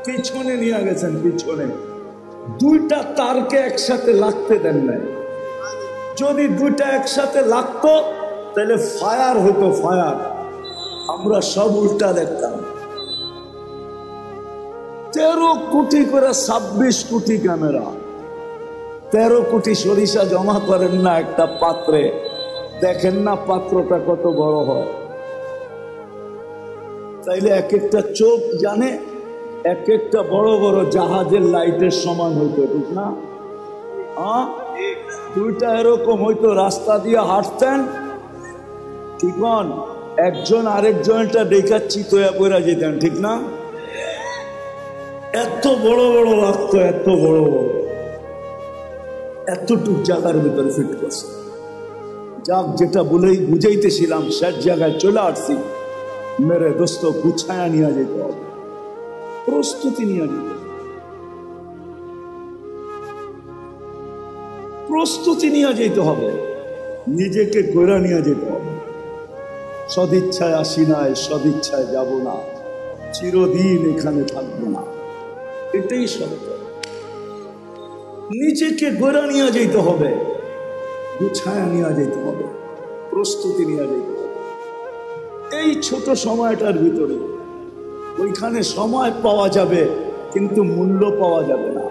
পিছনে নিয়ে গেছেন। পিছনে দুইটা তারকে একসাথে লাগতে দেন নাই। যদি দুইটা একসাথে লাগতো তাহলে ফায়ার হতো, ফায়ার। আমরা সব উল্টা দেখতাম। 13 কোটি করে 26 কোটি ক্যামেরা। 13 কোটি সরিষা জমা করেন না একটা পাত্রে, দেখেন না পাত্রটা কত বড় হয়। তাইলে এক একটা চোখ জানে এক একটা বড় বড় জাহাজের লাইটের সমান হইতো, ঠিক না? দুইটা এরকম হইতো, রাস্তা দিয়ে হাঁটতেন, ঠিক একজন আরেকজনটা দেখা চিতয়া পড়া যেতেন, ঠিক না? এত বড় বড় লাগতো, এত বড় বড়, এতটুক জায়গার ভিতরে ফিট করছে। যাক, যেটা বলেই বুঝাইতেছিলাম শেষ জায়গায় চলে আসছি। মেরে দোস্ত, গুছায়া নিয়ে যেতে হবে, প্রস্তুতি নিয়ে যেতে হবে, প্রস্তুতি নিয়ে যেতে হবে, নিজেকে গড়া নিয়ে যেতে হবে। সদিচ্ছায় আসি নাই, সদিচ্ছায় যাব না, চিরদিন এখানে থাকবো না, এটাই সত্য। নিজেকে গড়া নিয়ে যেতে হবে, গুছায়া নিয়ে যেতে হবে, প্রস্তুতি নিয়ে যেতে হবে। এই ছোট সময়টার ভিতরে ওইখানে সময় পাওয়া যাবে, কিন্তু মূল্য পাওয়া যাবে না।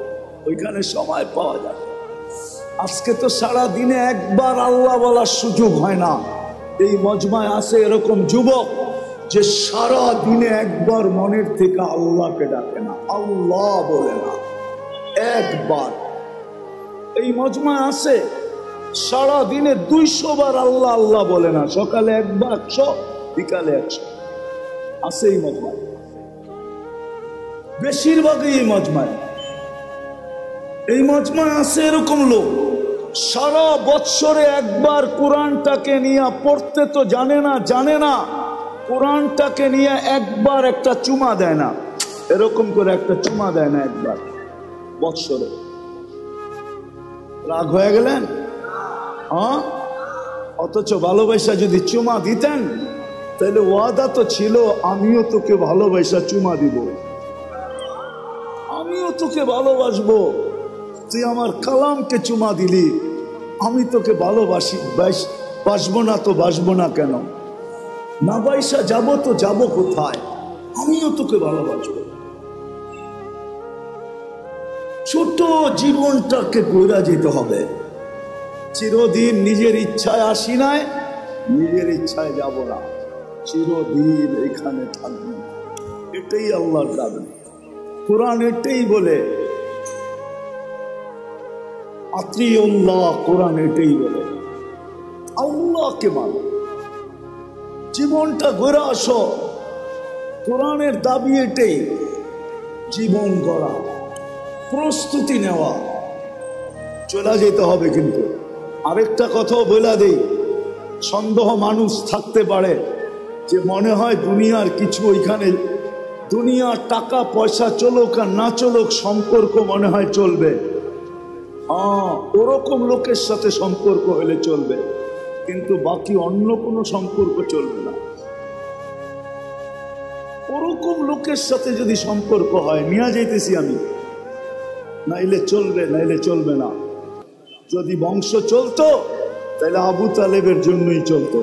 ওইখানে সময় পাওয়া যাবে। আজকে তো সারা দিনে একবার আল্লাহ বলার সুযোগ হয় না। এই মজমায় আছে এরকম যুবক যে সারা দিনে একবার মনের থেকে আল্লাহকে ডাকে না, আল্লাহ বলে না একবার। এই মজমায় আছে সারা দিনে 200 বার আল্লাহ আল্লাহ বলে না, সকালে একবার 100, বিকালে 100। আছে এই মজমায়, বেশিরভাগই এই মজমায়। এই মজমায় আছে এরকম লোক সারা বৎসরে একবার কোরআনটাকে নিয়ে পড়তে তো জানে না, কোরআনটাকে নিয়ে একবার একটা চুমা দেয় না, এরকম করে একটা চুমা দেয় না একবার বৎসরে। রাগ হয়ে গেলেন? অথচ ভালোবাসা যদি চুমা দিতেন তাহলে ওয়াদা তো ছিল, আমিও তোকে ভালোবাসা চুমা দিব, আমিও তোকে ভালোবাসবো। তুই আমার কালামকে চুমা দিলি, আমি তোকে ভালোবাসি, বাসবো না তো বাসবো না কেন? না বাইসা যাবো তো যাবো কোথায়? আমিও তোকে ভালোবাসবো। ছোট জীবনটাকে গড়া যেতে হবে। চিরদিন নিজের ইচ্ছায় আসি নাই, নিজের ইচ্ছায় যাব না, চিরদিন এখানে থাকবো। এটাই আল্লাহর দাবি। কোরআন এটাই বলে, আতিউল্লাহ, কোরআন এটাই বলে আল্লাহকে মানো, জীবনটা গড়ে আসো। কোরআনের দাবি এটাই, জীবন গড়া, প্রস্তুতি নেওয়া। চলে যেতে হবে। কিন্তু আরেকটা কথাও বলে দেই, সন্দেহ মানুষ থাকতে পারে যে মনে হয় দুনিয়ার কিছু ওইখানে, দুনিয়ার টাকা পয়সা চলুক আর না চলুক সম্পর্ক মনে হয় চলবে। হ্যাঁ, ওরকম লোকের সাথে সম্পর্ক হলে চলবে, কিন্তু বাকি অন্য কোনো সম্পর্ক চলবে না। ওরকম লোকের সাথে যদি সম্পর্ক হয়, নিয়ে যাইতেছি আমি, নাইলে চলবে, নাইলে চলবে না। যদি বংশ চলতো তাহলে আবু তালেবের জন্যই চলতো,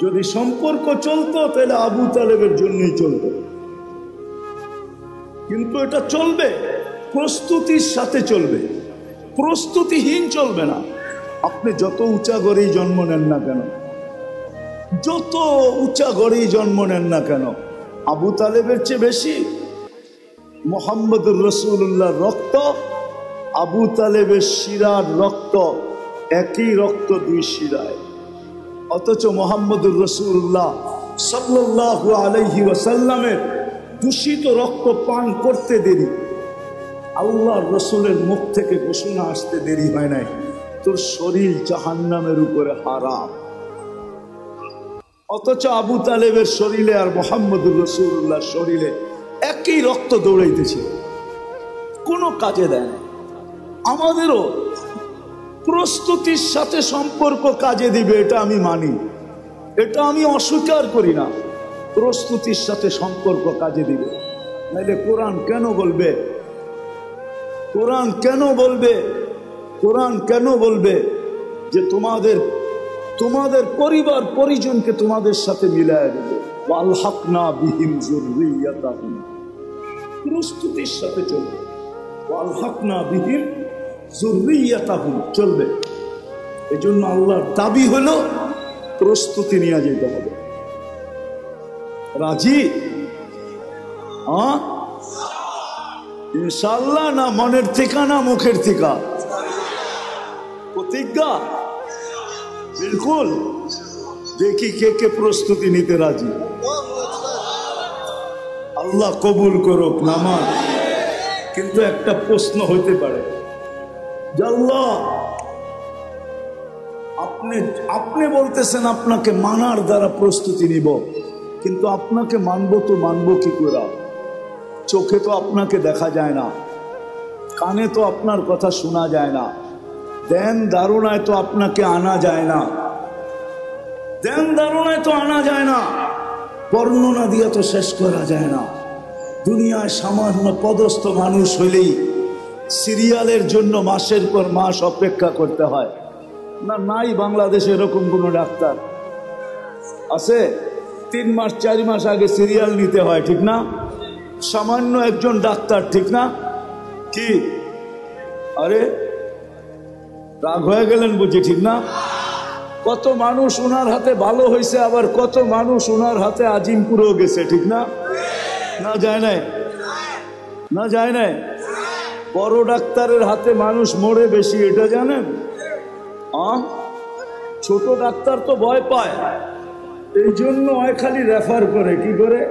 যদি সম্পর্ক চলতো তাহলে আবু তালেবের জন্যই চলতো। কিন্তু এটা চলবে, প্রস্তুতির সাথে চলবে, প্রস্তুতিহীন চলবে না। আপনি যত উঁচা গড়েই জন্ম নেন না কেন, যত উঁচা গড়েই জন্ম নেন না কেন, আবু তালেবের চেয়ে বেশি মুহাম্মদুর রাসূলুল্লাহর রক্ত, আবু তালেবের শিরার রক্ত, একই রক্ত দুই শিরায়। অথচ মুহাম্মদুর রাসূলুল্লাহ সাল্লাল্লাহু আলাইহি ওয়াসাল্লামের দূষিত রক্ত পান করতে দেরি, আল্লাহর রসুলের মুখ থেকে ঘোষণা আসতে দেরি হয় নাই, তোর শরীর জাহান্নামের উপরে হারাম। অথচ আবু তালেবের শরীরে আর মুহাম্মদুর রাসূলুল্লাহর শরীরে একই রক্ত দৌড়াইতেছে, কোনো কাজে দেয় না। আমাদেরও প্রস্তুতির সাথে সম্পর্ক কাজে দিবে, এটা আমি মানি, এটা আমি অস্বীকার করি না। প্রস্তুতির সাথে সম্পর্ক কাজে দিবে, নাইলে কোরআন কেন বলবে, কোরআন কেন বলবে, কোরআন কেন বলবে যে তোমাদের পরিবার পরিজনকে তোমাদের সাথে মিলায় দেবে, ওয়ালহাকনা বিহিম যুররিয়াতাহুম, প্রস্তুতির সাথে চলবে, ওয়ালহাকনা বিহিম যুররিয়াতাহুম চলবে। এজন্য আল্লাহর দাবি হলো প্রস্তুতি নিয়ে যেতে হবে। রাজি? ইনশাআল্লাহ না মনের থেকে না মুখের থেকে? প্রতিজ্ঞা? বিলকুল। দেখি কে কে প্রস্তুতি নিতে রাজি। আল্লাহ কবুল করুক নামাজ। কিন্তু একটা প্রশ্ন হইতে পারে, আল্লাহ আপনি বলতেছেন আপনাকে মানার দ্বারা প্রস্তুতি নিব, কিন্তু আপনাকে মানবো তো মানবো কি করে? চোখে তো আপনাকে দেখা যায় না, কানে তো আপনার কথা শোনা যায় না, ধ্যান ধারণায় তো আপনাকে আনা যায় না, ধ্যান ধারণায় তো আনা যায় না, বর্ণনা দিয়ে তো শেষ করা যায় না। দুনিয়ায় সামান্য পদস্থ মানুষ হইলেই সিরিয়ালের জন্য মাসের পর মাস অপেক্ষা করতে হয় না? নাই বাংলাদেশে এরকম কোনো ডাক্তার আছে? 3 মাস 4 মাস আগে সিরিয়াল নিতে হয়, ঠিক না? সামান্য একজন ডাক্তার, ঠিক না? কি আরে রাগ হয়ে গেলেন বুঝি, ঠিক না? কত মানুষ ওনার হাতে ভালো হয়েছে, আবার কত মানুষ ওনার হাতে আজিমপুরেও গেছে, ঠিক না? না যায় নাই? না যায় নাই? বড় ডাক্তারের হাতে মানুষ মরে বেশি, এটা জানেন? ছোট ডাক্তার তো ভয় পায়, এই জন্য খালি রেফার করে। কি করে?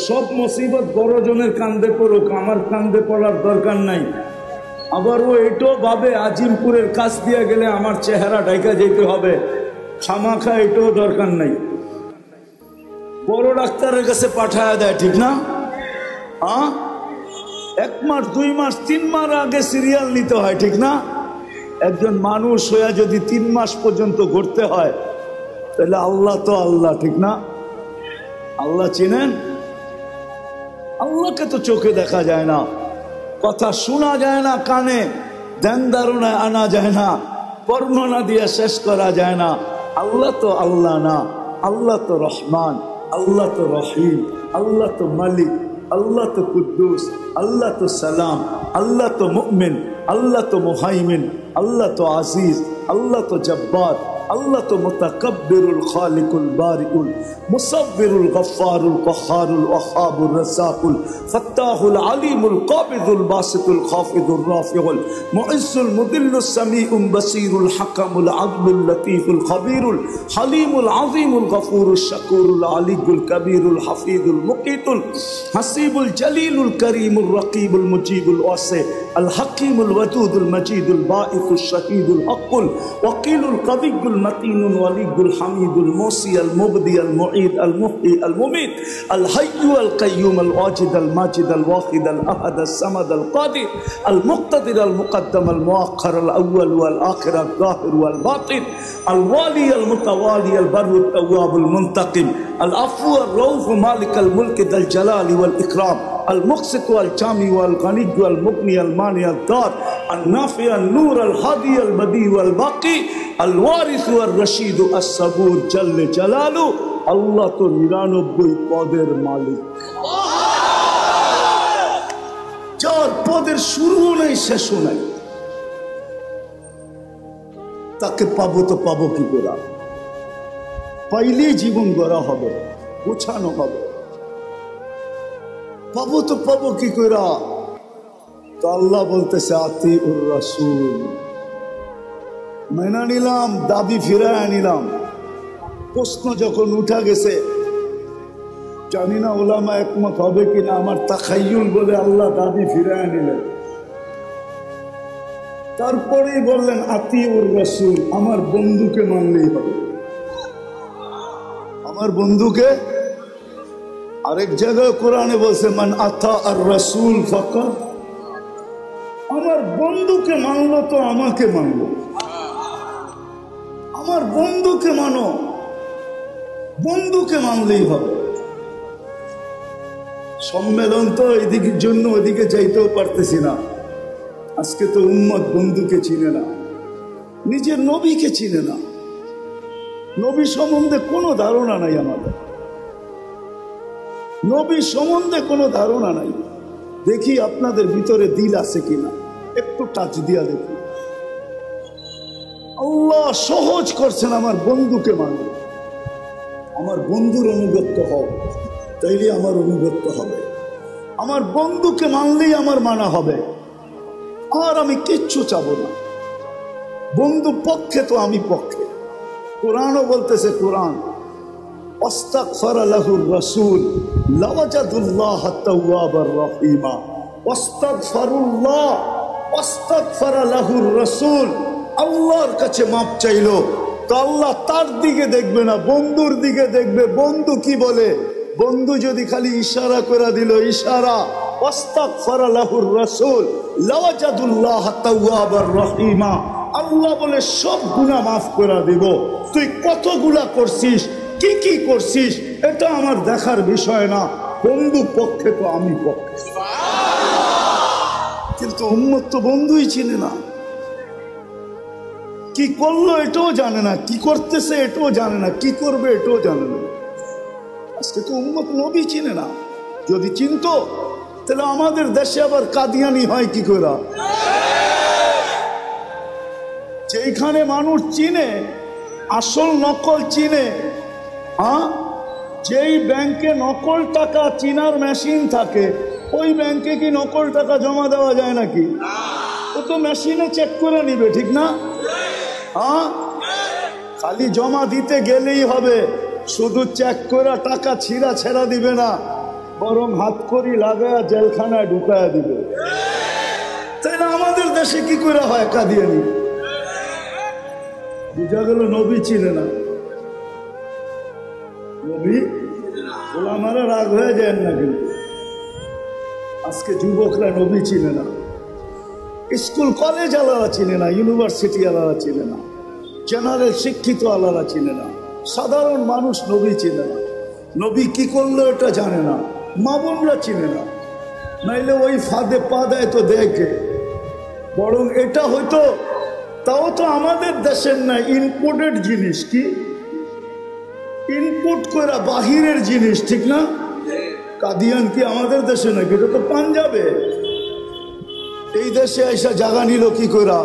সব মুসিবত বড় জনের কান্দে পড়ুক, আমার কান্দে পড়ার দরকার নাই। আবার ও এটাও ভাবে আজিমপুরের কাছ দিয়ে গেলে আমার চেহারা ঢাকা যেতে হবে, খামাখা এটাও দরকার নাই, বড় ডাক্তারের কাছে পাঠায় দেয়, ঠিক না? 1 মাস 2 মাস 3 মাস আগে সিরিয়াল নিতে হয়, ঠিক না? একজন মানুষ হয়ে যদি 3 মাস পর্যন্ত ঘুরতে হয়, তাহলে আল্লাহ তো আল্লাহ, ঠিক না? আল্লাহ চিনেন? আল্লাহকে তো চোখে দেখা যায় না, কথা শোনা যায় না কানে, ধ্যান ধারণায় আনা যায় না, বর্ণনা দিয়ে শেষ করা যায় না। আল্লাহ তো আল্লাহ না, আল্লাহ তো রহমান, আল্লাহ তো রহিম, আল্লাহ তো মালিক, আল্লাহ তো কুদ্দুস, আল্লাহ তো সালাম, আল্লাহ তো মুমিন, আল্লাহ তো মুহাইমিন, আল্লাহ তো আজিজ, আল্লাহ তো জব্বার, আল্লাহ তো মুতাকাব্বিরুল খালিকুল বারিকুল মুসাব্বিরুল গফফারুল কহ্হারুল ওয়াহাবুর রাসাকুল ফাত্তাহুল আলিমুল কাবিদুল বাসিতুল খাফিদুর রাফিউল মুইজ্জুল মুদিল্লুস সামিউল বাসীরুল হাকামুল আদলুল লতীফুল খবীরুল হালিমুল আযীমুল গফুরুশ শাকুরুল আলিয়ুল কবীরুল হাফিজুল মুকিতুল হাসিবুল জলিলুল করিমুর রকিবুল মুজিবুল ওয়াসি আল হাকিমুল ওয়াদুদুল মজিদুল বাঈসুশ শাহীদুল হকুল ওয়াকিলুল কবিয়ুল মতিনুল ওয়ালিয়ুল হামিদুল মুসি আল মুবদি আল মুঈদ আল মুহয়ি আল মুমীত আল হাইয়্যু আল কাইয়্যুম আল ওয়াজিদ আল মাজিদ আল ওয়াহিদ আল আহাদ আল সামাদ আল কাদির আল মুক্তাদির আল মুকদ্দম আল মুআখ্খার আল আউয়াল ওয়াল আখির আল যাহির ওয়াল বাতিন আল ওয়ালি আল মুতাওয়ালি আল বাররুত তাওয়াবুল মুনতাকিম আল আফু আর রউফ মালিক আল মুলক যাল জালালি ওয়াল ইকরাম المقسط والجامع والغني والمغني المانع الدار النافع النور الهادي البديع والباقي الوارث والرشيد الصبور جل جلاله الله تو 99 পদের মালিক যার পদের শুরু নেই শেষ নেই তাকে পাবো তো পাবো কি করে পাইলে জীবন গড়া হবে গোছানো হবে পাবো তো পাবো কি কইরা তো আল্লাহ বলতেছে আতিউর রাসূল মেনে নিলাম দাবি ফিরায় নিলাম প্রশ্ন যখন উঠা গেছে জানি না উলামা একমত হবে কিনা আমার তাখায়ুল বলে আল্লাহ দাবি ফিরায় নিলেন তারপরেই বললেন আতিউর রাসূল আমার বন্ধুকে মানলেই হবে আমার বন্ধুকে আরেক জায়গায় কোরআনে বলছে মান আতা আর রাসূল ফাকাত আমার বন্ধুকে মানলো তো আমাকে মানলো আমার বন্ধুকে মানো বন্ধুকে মানলেই হবে সম্মেলন তো এদিকের জন্য ওদিকে যাইতেও পারতেছি না আজকে তো উম্মত বন্ধুকে চিনে না নিজের নবীকে চিনে না নবী সম্বন্ধে কোনো ধারণা নাই আমাদের নবী সম্বন্ধে কোনো ধারণা নাই দেখি আপনাদের ভিতরে দিল আছে কিনা একটু টাচ দিয়া দেখি আল্লাহ সহজ করছেন আমার বন্ধুকে মানো আমার বন্ধুর অনুগত্য হও তাইলে আমার অনুগত্য হবে আমার বন্ধুকে মানলেই আমার মানা হবে আর আমি কিচ্ছু চাবো না বন্ধু পক্ষে তো আমি পক্ষে কোরআনও বলতেছে কোরআন واستغفر له الرسول لوجدوا الله توابا رحيما واستغفر الله واستغفر له الرسول আল্লাহর কাছে মাপ চাইলো তো আল্লাহ তার দিকে দেখবে না বন্ধুর দিকে দেখবে বন্ধু কি বলে বন্ধু যদি খালি ইশারা করে দিল ইশারা واستغفر له الرسول لوجدوا الله توابا رحيما আল্লাহ বলে সব গুনাহ মাফ করে দিব তুই কতগুলা করছিস কি কি করছিস এটা আমার দেখার বিষয় না বন্ধু পক্ষে তো আমি পক্ষে কিন্তু উম্মত তো বন্ধুই চিনে না কি করলো এটাও জানে না কি করতেছে এটাও জানে না কি করবে এটাও জানে না আজকে তো উম্মত নবী চিনে না যদি চিনতো তাহলে আমাদের দেশে আবার কাদিয়ানি হয় কি করে যেখানে মানুষ চিনে আসল নকল চিনে যেই ব্যাংকে নকল টাকা চিনার মেশিন থাকে ওই ব্যাংকে কি নকল টাকা জমা দেওয়া যায় নাকি ও তো মেশিনে চেক করে নিবে ঠিক না খালি জমা দিতে গেলেই হবে শুধু চেক করে টাকা ছিঁড়া ছেড়া দিবে না বরং হাত করি লাগায়া জেলখানায় ঢুকায়া দিবে তাই না আমাদের দেশে কি করে হয় কাদিয়ানি বুঝা গেল নবী চিনে না নবী ওলামারা রাগ হয়ে যায় না কিন্তু আজকে যুবকরা নবী চিনে না স্কুল কলেজ আলাদা চিনে না ইউনিভার্সিটি আলাদা চিনে না জেনারেল শিক্ষিত আলাদা চিনে না সাধারণ মানুষ নবী চিনে না নবী কি করলো এটা জানে না মা বোনরা চিনে না নাইলে ওই ফাঁদে পা দেয় তো দেখে বরং এটা হয়তো তাও তো আমাদের দেশের না ইম্পোর্টেড জিনিস কি ইনপুট করে বাহিরের জিনিস ঠিক না কাদিয়ান কি আমাদের দেশে নাকি এটা তো পাঞ্জাবে এই দেশে এসে জায়গা নিল কি করে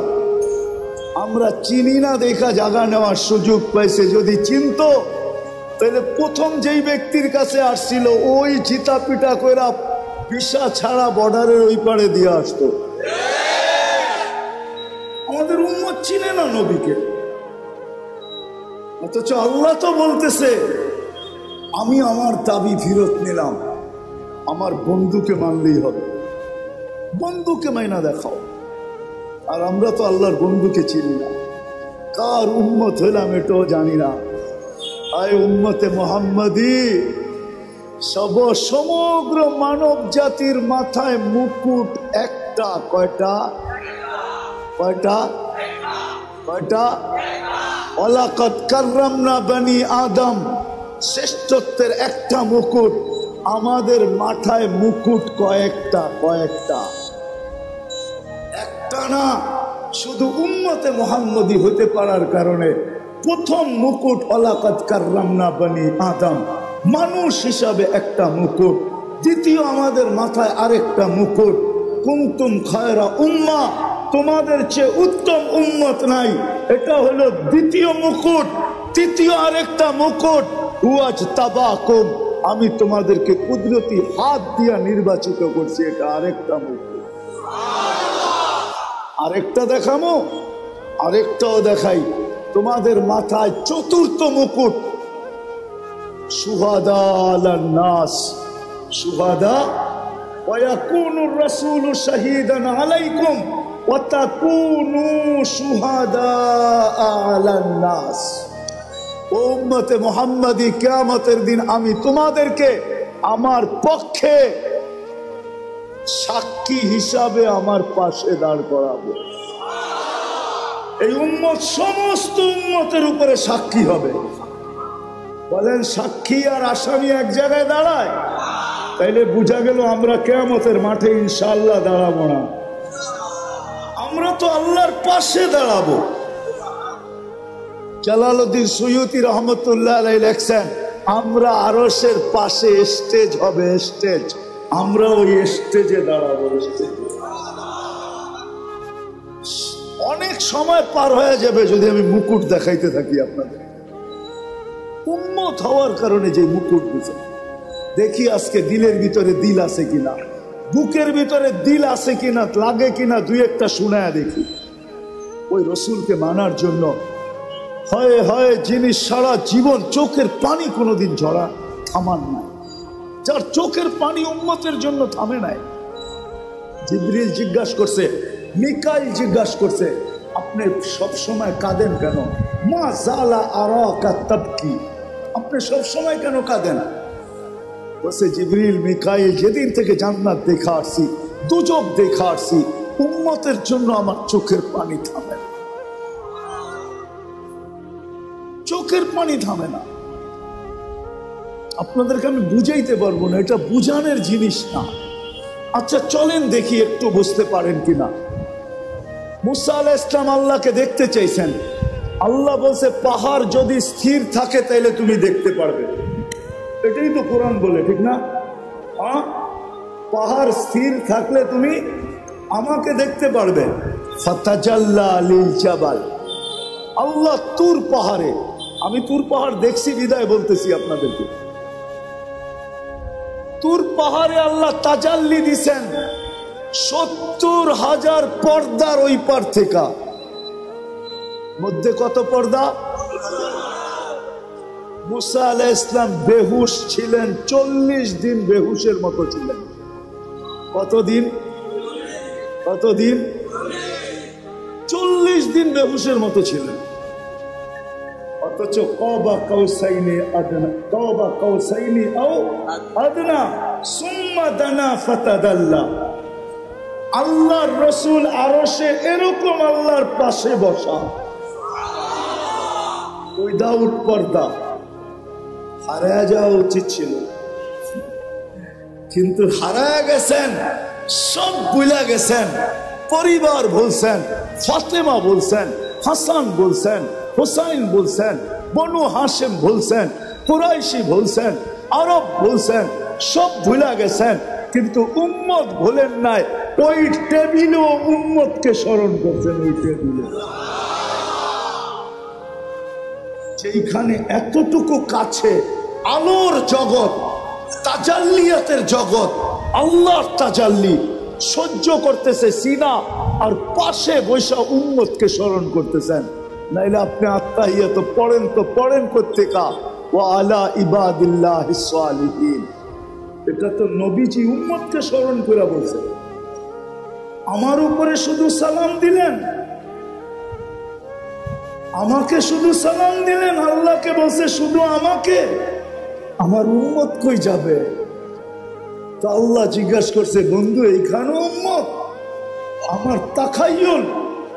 আমরা চিনি না দেখা জায়গা নেওয়ার সুযোগ পাইছে। যদি চিনতো তাহলে প্রথম যেই ব্যক্তির কাছে আসছিল ওই চিতা পিটা কইরা ভিসা ছাড়া বর্ডারের ওই পারে দিয়ে আসতো। আমাদের উম্মত চিনে না নবীকে, অথচ আল্লাহ তো বলতেছে আমি আমার দাবি ফেরত নিলাম, আমার বন্ধুকে মানলেই হবে। বন্ধুকে মাইনা দেখাও। আর আমরা তো আল্লাহর বন্ধুকে চিনি না, কার উম্মত হইলাম এটাও জানি না। আয় উম্মতে মুহাম্মাদি, সমগ্র মানব জাতির মাথায় মুকুট একটা। কয়টা? কয়টা? কয়টা? ওয়ালাকাদ কাররামনা বনি আদম, শ্রেষ্ঠত্বের একটা মুকুট। আমাদের মাথায় মুকুট কয়েকটা? কয়েকটা, একটা না। শুধু উম্মতে মুহাম্মদী হতে পারার কারণে প্রথম মুকুট ওয়ালাকাদ কাররামনা বনি আদম, মানুষ হিসাবে একটা মুকুট। দ্বিতীয় আমাদের মাথায় আরেকটা মুকুট, কুনতুম খায়রা উম্মাহ, তোমাদের চেয়ে উত্তম উম্মত নাই, এটা হলো দ্বিতীয় মুকুট। তৃতীয় আরেকটা মুকুট, ওয়াজতাবাকুম, আমি তোমাদেরকে কুদরতি হাত দিয়া নির্বাচিত করছি, এটা আরেকটা মুকুট। আরেকটা দেখামো, আরেকটাও দেখাই। তোমাদের মাথায় চতুর্থ মুকুট, শুহাদা আলান নাস, শুহাদা ওয়ায়াকুনুর রাসূলু শাহীদান আলাইকুম ওয়া তাকুনু শুহাদা আলান নাস। ও উম্মতে মুহাম্মাদি, কিয়ামতের দিন আমি তোমাদেরকে আমার পক্ষে সাক্ষী হিসাবে আমার পাশে দাঁড় করাবো। এই উম্মত সমস্ত উম্মতের উপরে সাক্ষী হবে। বলেন সাক্ষী আর আসামি এক জায়গায় দাঁড়ায়? তাইলে বুঝা গেল আমরা কিয়ামতের মাঠে ইনশাআল্লাহ দাঁড়াবো না, আমরা তো আল্লাহর পাশে দাঁড়াবো। জালালউদ্দিন সুয়ুতি রহমতুল্লাহ আলাইহি লেখছেন, আমরা আরশের পাশে স্টেজ হবে, স্টেজ, আমরা ওই স্টেজে দাঁড়াবো। অনেক সময় পার হয়ে যাবে যদি আমি মুকুট দেখাইতে থাকি আপনাদের। উম্মত হওয়ার কারণে যে মুকুট দিছে, দেখি আজকে দিলের ভিতরে দিল আছে কিনা, বুকের ভিতরে দিল আছে কিনা, লাগে কিনা, দুই একটা শুনায় দেখি। ওই রসুলকে মানার জন্য হয় হয় যিনি সারা জীবন চোখের পানি কোনোদিন ঝরা থামান নাই, যার চোখের পানি উম্মতের জন্য থামে নাই। জিবরিল জিজ্ঞাসা করছে, মিকাইল জিজ্ঞাসা করছে, আপনি সব সময় কাঁদেন কেন? মা জালা আরাকা তাবকি, আপনি সব সময় কেন কাঁদেন? বলছে জিবরিল মিকাইল, যেদিন থেকে জান্নাত দেখা আসছি, দুজক দেখা আসছি, উম্মতের জন্য আমার চোখের পানি থামে না, চোখের পানি থামে না। আপনাদেরকে আমি বুঝাইতে পারবো না, এটা বুঝানোর জিনিস না। আচ্ছা চলেন দেখি একটু বুঝতে পারেন কিনা। মুসা আলাইহিস সালাম আল্লাহকে দেখতে চাইছেন, আল্লাহ বলছে পাহাড় যদি স্থির থাকে তাহলে তুমি দেখতে পারবে। এটাই তো কোরআন বলে, ঠিক না? হ্যাঁ, পাহাড় স্থির থাকলে তুমি আমাকে দেখতে পারবে। ফাতাজাল্লা লিল জাবাল, আল্লাহ তুর পাহাড়ে, আমি তুর পাহাড় দেখছি বিদায় বলতেছি আপনাদেরকে, তুর পাহাড়ে আল্লাহ তাজাল্লি দিছেন ৭০,০০০ পর্দার ওই পার থেকে। মধ্যে কত পর্দা? মুসা আলাইহিস সালাম বেহুশ ছিলেন, ৪০ দিন বেহুশের মতো ছিলেন। কতদিন? কতদিন? ৪০ দিন বেহুশের মতো ছিলেন। অথচ কাবা কাউসাইনি আদনা, কাবা কাউসাইনি আও আদনা সুম্মা দানা ফাতাদাল্লা। আল্লাহর রাসূল আরশে এরকম আল্লাহর পাশে বসা, উইদাউট পর্দা। হারায় যাওয়া উচিত ছিল, কিন্তু হারায় গেছেন, সব ভুলে গেছেন। পরিবার বলছেন, ফাতেমা বলছেন, হাসান বলছেন, হুসাইন বলছেন, বনু হাশেম বলছেন, কুরাইশি বলছেন, আরব বলছেন, সব ভুলে গেছেন। কিন্তু উম্মত ভুলেন নাই, ওই টেবিলেও উম্মতকে স্মরণ করছেন, ওই টেবিলে। যেখানে এতটুকু কাছে আলোর জগৎ, তাজাল্লিয়াতের জগৎ, আল্লাহর তাজাল্লি সহ্য করতেছে সিনা, আর পাশে বৈশা উম্মতকে স্মরণ করতেছেন। নাইলে আপনি আত্তাহিয়াত পড়েন কোত্থেকা, ওয়া আলা ইবাদিল্লাহিস সালিহিন। এটা তো নবীজি উম্মতকে স্মরণ করে বলছে। আমার উপরে শুধু সালাম দিলেন, আমাকে শুধু সালাম দিলেন, আল্লাহকে বলছে শুধু আমাকে, আমার উম্মত কই যাবে? তো আল্লাহ জিজ্ঞাসা করছে, বন্ধু এইখানে উম্মত? আমার তাখায়ুল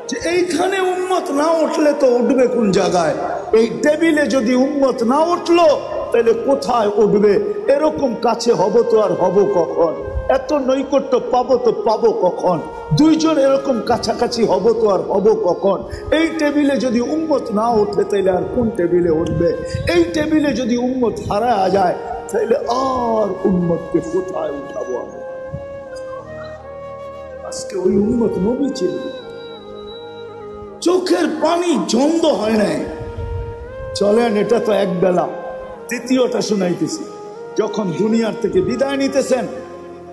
যে এইখানে উম্মত না উঠলে তো উঠবে কোন জায়গায়? এই টেবিলে যদি উম্মত না উঠলো তাহলে কোথায় উঠবে? এরকম কাছে হব তো আর হব কখন? এত নৈকট্য পাবো তো পাবো কখন? দুইজন এরকম কাছাকাছি হব তো আর হব কখন? এই টেবিলে যদি উম্মত না ওঠে তাহলে আর কোন টেবিলে উঠবে? এই টেবিলে যদি উম্মত হারায় যায় তাহলে আর উম্মতকে কোথায় উঠাবো আমি? আজকে ওই উম্মত নবী ছিল, চোখের পানি জন্দ হয় নাই। চলেন, এটা তো এক বেলা। দ্বিতীয়টা শুনাইতেছি। যখন দুনিয়ার থেকে বিদায় নিতেছেন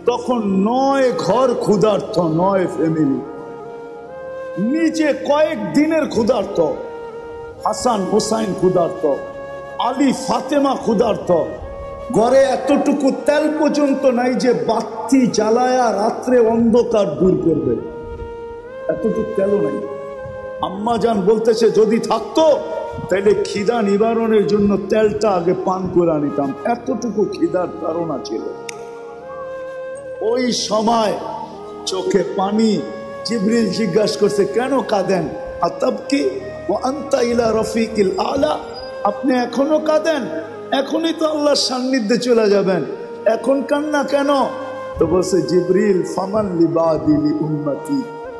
তখন 9 ঘর ক্ষুধার্ত, 9 ফ্যামিলি, নিজে কয়েক দিনের ক্ষুধার্ত, হাসান হুসাইন ক্ষুধার্ত, আলী ফাতেমা ক্ষুধার্ত, ঘরে এতটুকু তেল পর্যন্ত নাই যে বাতি জ্বালায়া রাত্রে অন্ধকার দূর করবে, এতটুকু তেলও নাই। আম্মা জান বলতেছে যদি থাকতো তাহলে খিদা নিবারণের জন্য তেলটা আগে পান করে নিতাম, এতটুকু খিদার ধারণা ছিল। ওই সময় চোখে পানি। জিবরিল জিজ্ঞাসা করছে, কেন কাঁদেন? আতাবকি ওয়া আনতা ইলা রফিকিল আলা, আপনি এখনো কাঁদেন? এখনই তো আল্লাহর সান্নিধ্যে চলে যাবেন, এখন কান্না কেন? তো বলছে জিবরিল, ফামান লিবাদি লি উম্মতি,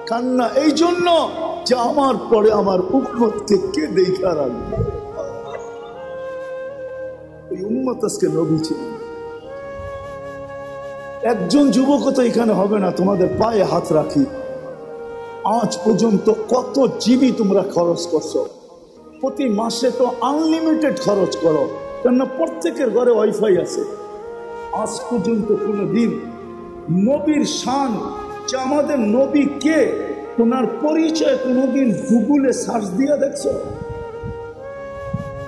কান্না এই জন্য যে আমার পরে আমার উম্মতকে কে দেখা রাখবে। এই উম্মত আজকে নবী ছিল। একজন যুবক তো এখানে হবে না, তোমাদের পায়ে হাত রাখি। আজ পর্যন্ত কত জিবি তোমরা খরচ করছো? প্রতি মাসে তো আনলিমিটেড খরচ করো, কেননা প্রত্যেকের ঘরে ওয়াইফাই আছে। আজ পর্যন্ত কোনোদিন নবীর শান, যে আমাদের নবী কে, ওনার পরিচয় কোনোদিন গুগলে সার্চ দিয়ে দেখছো?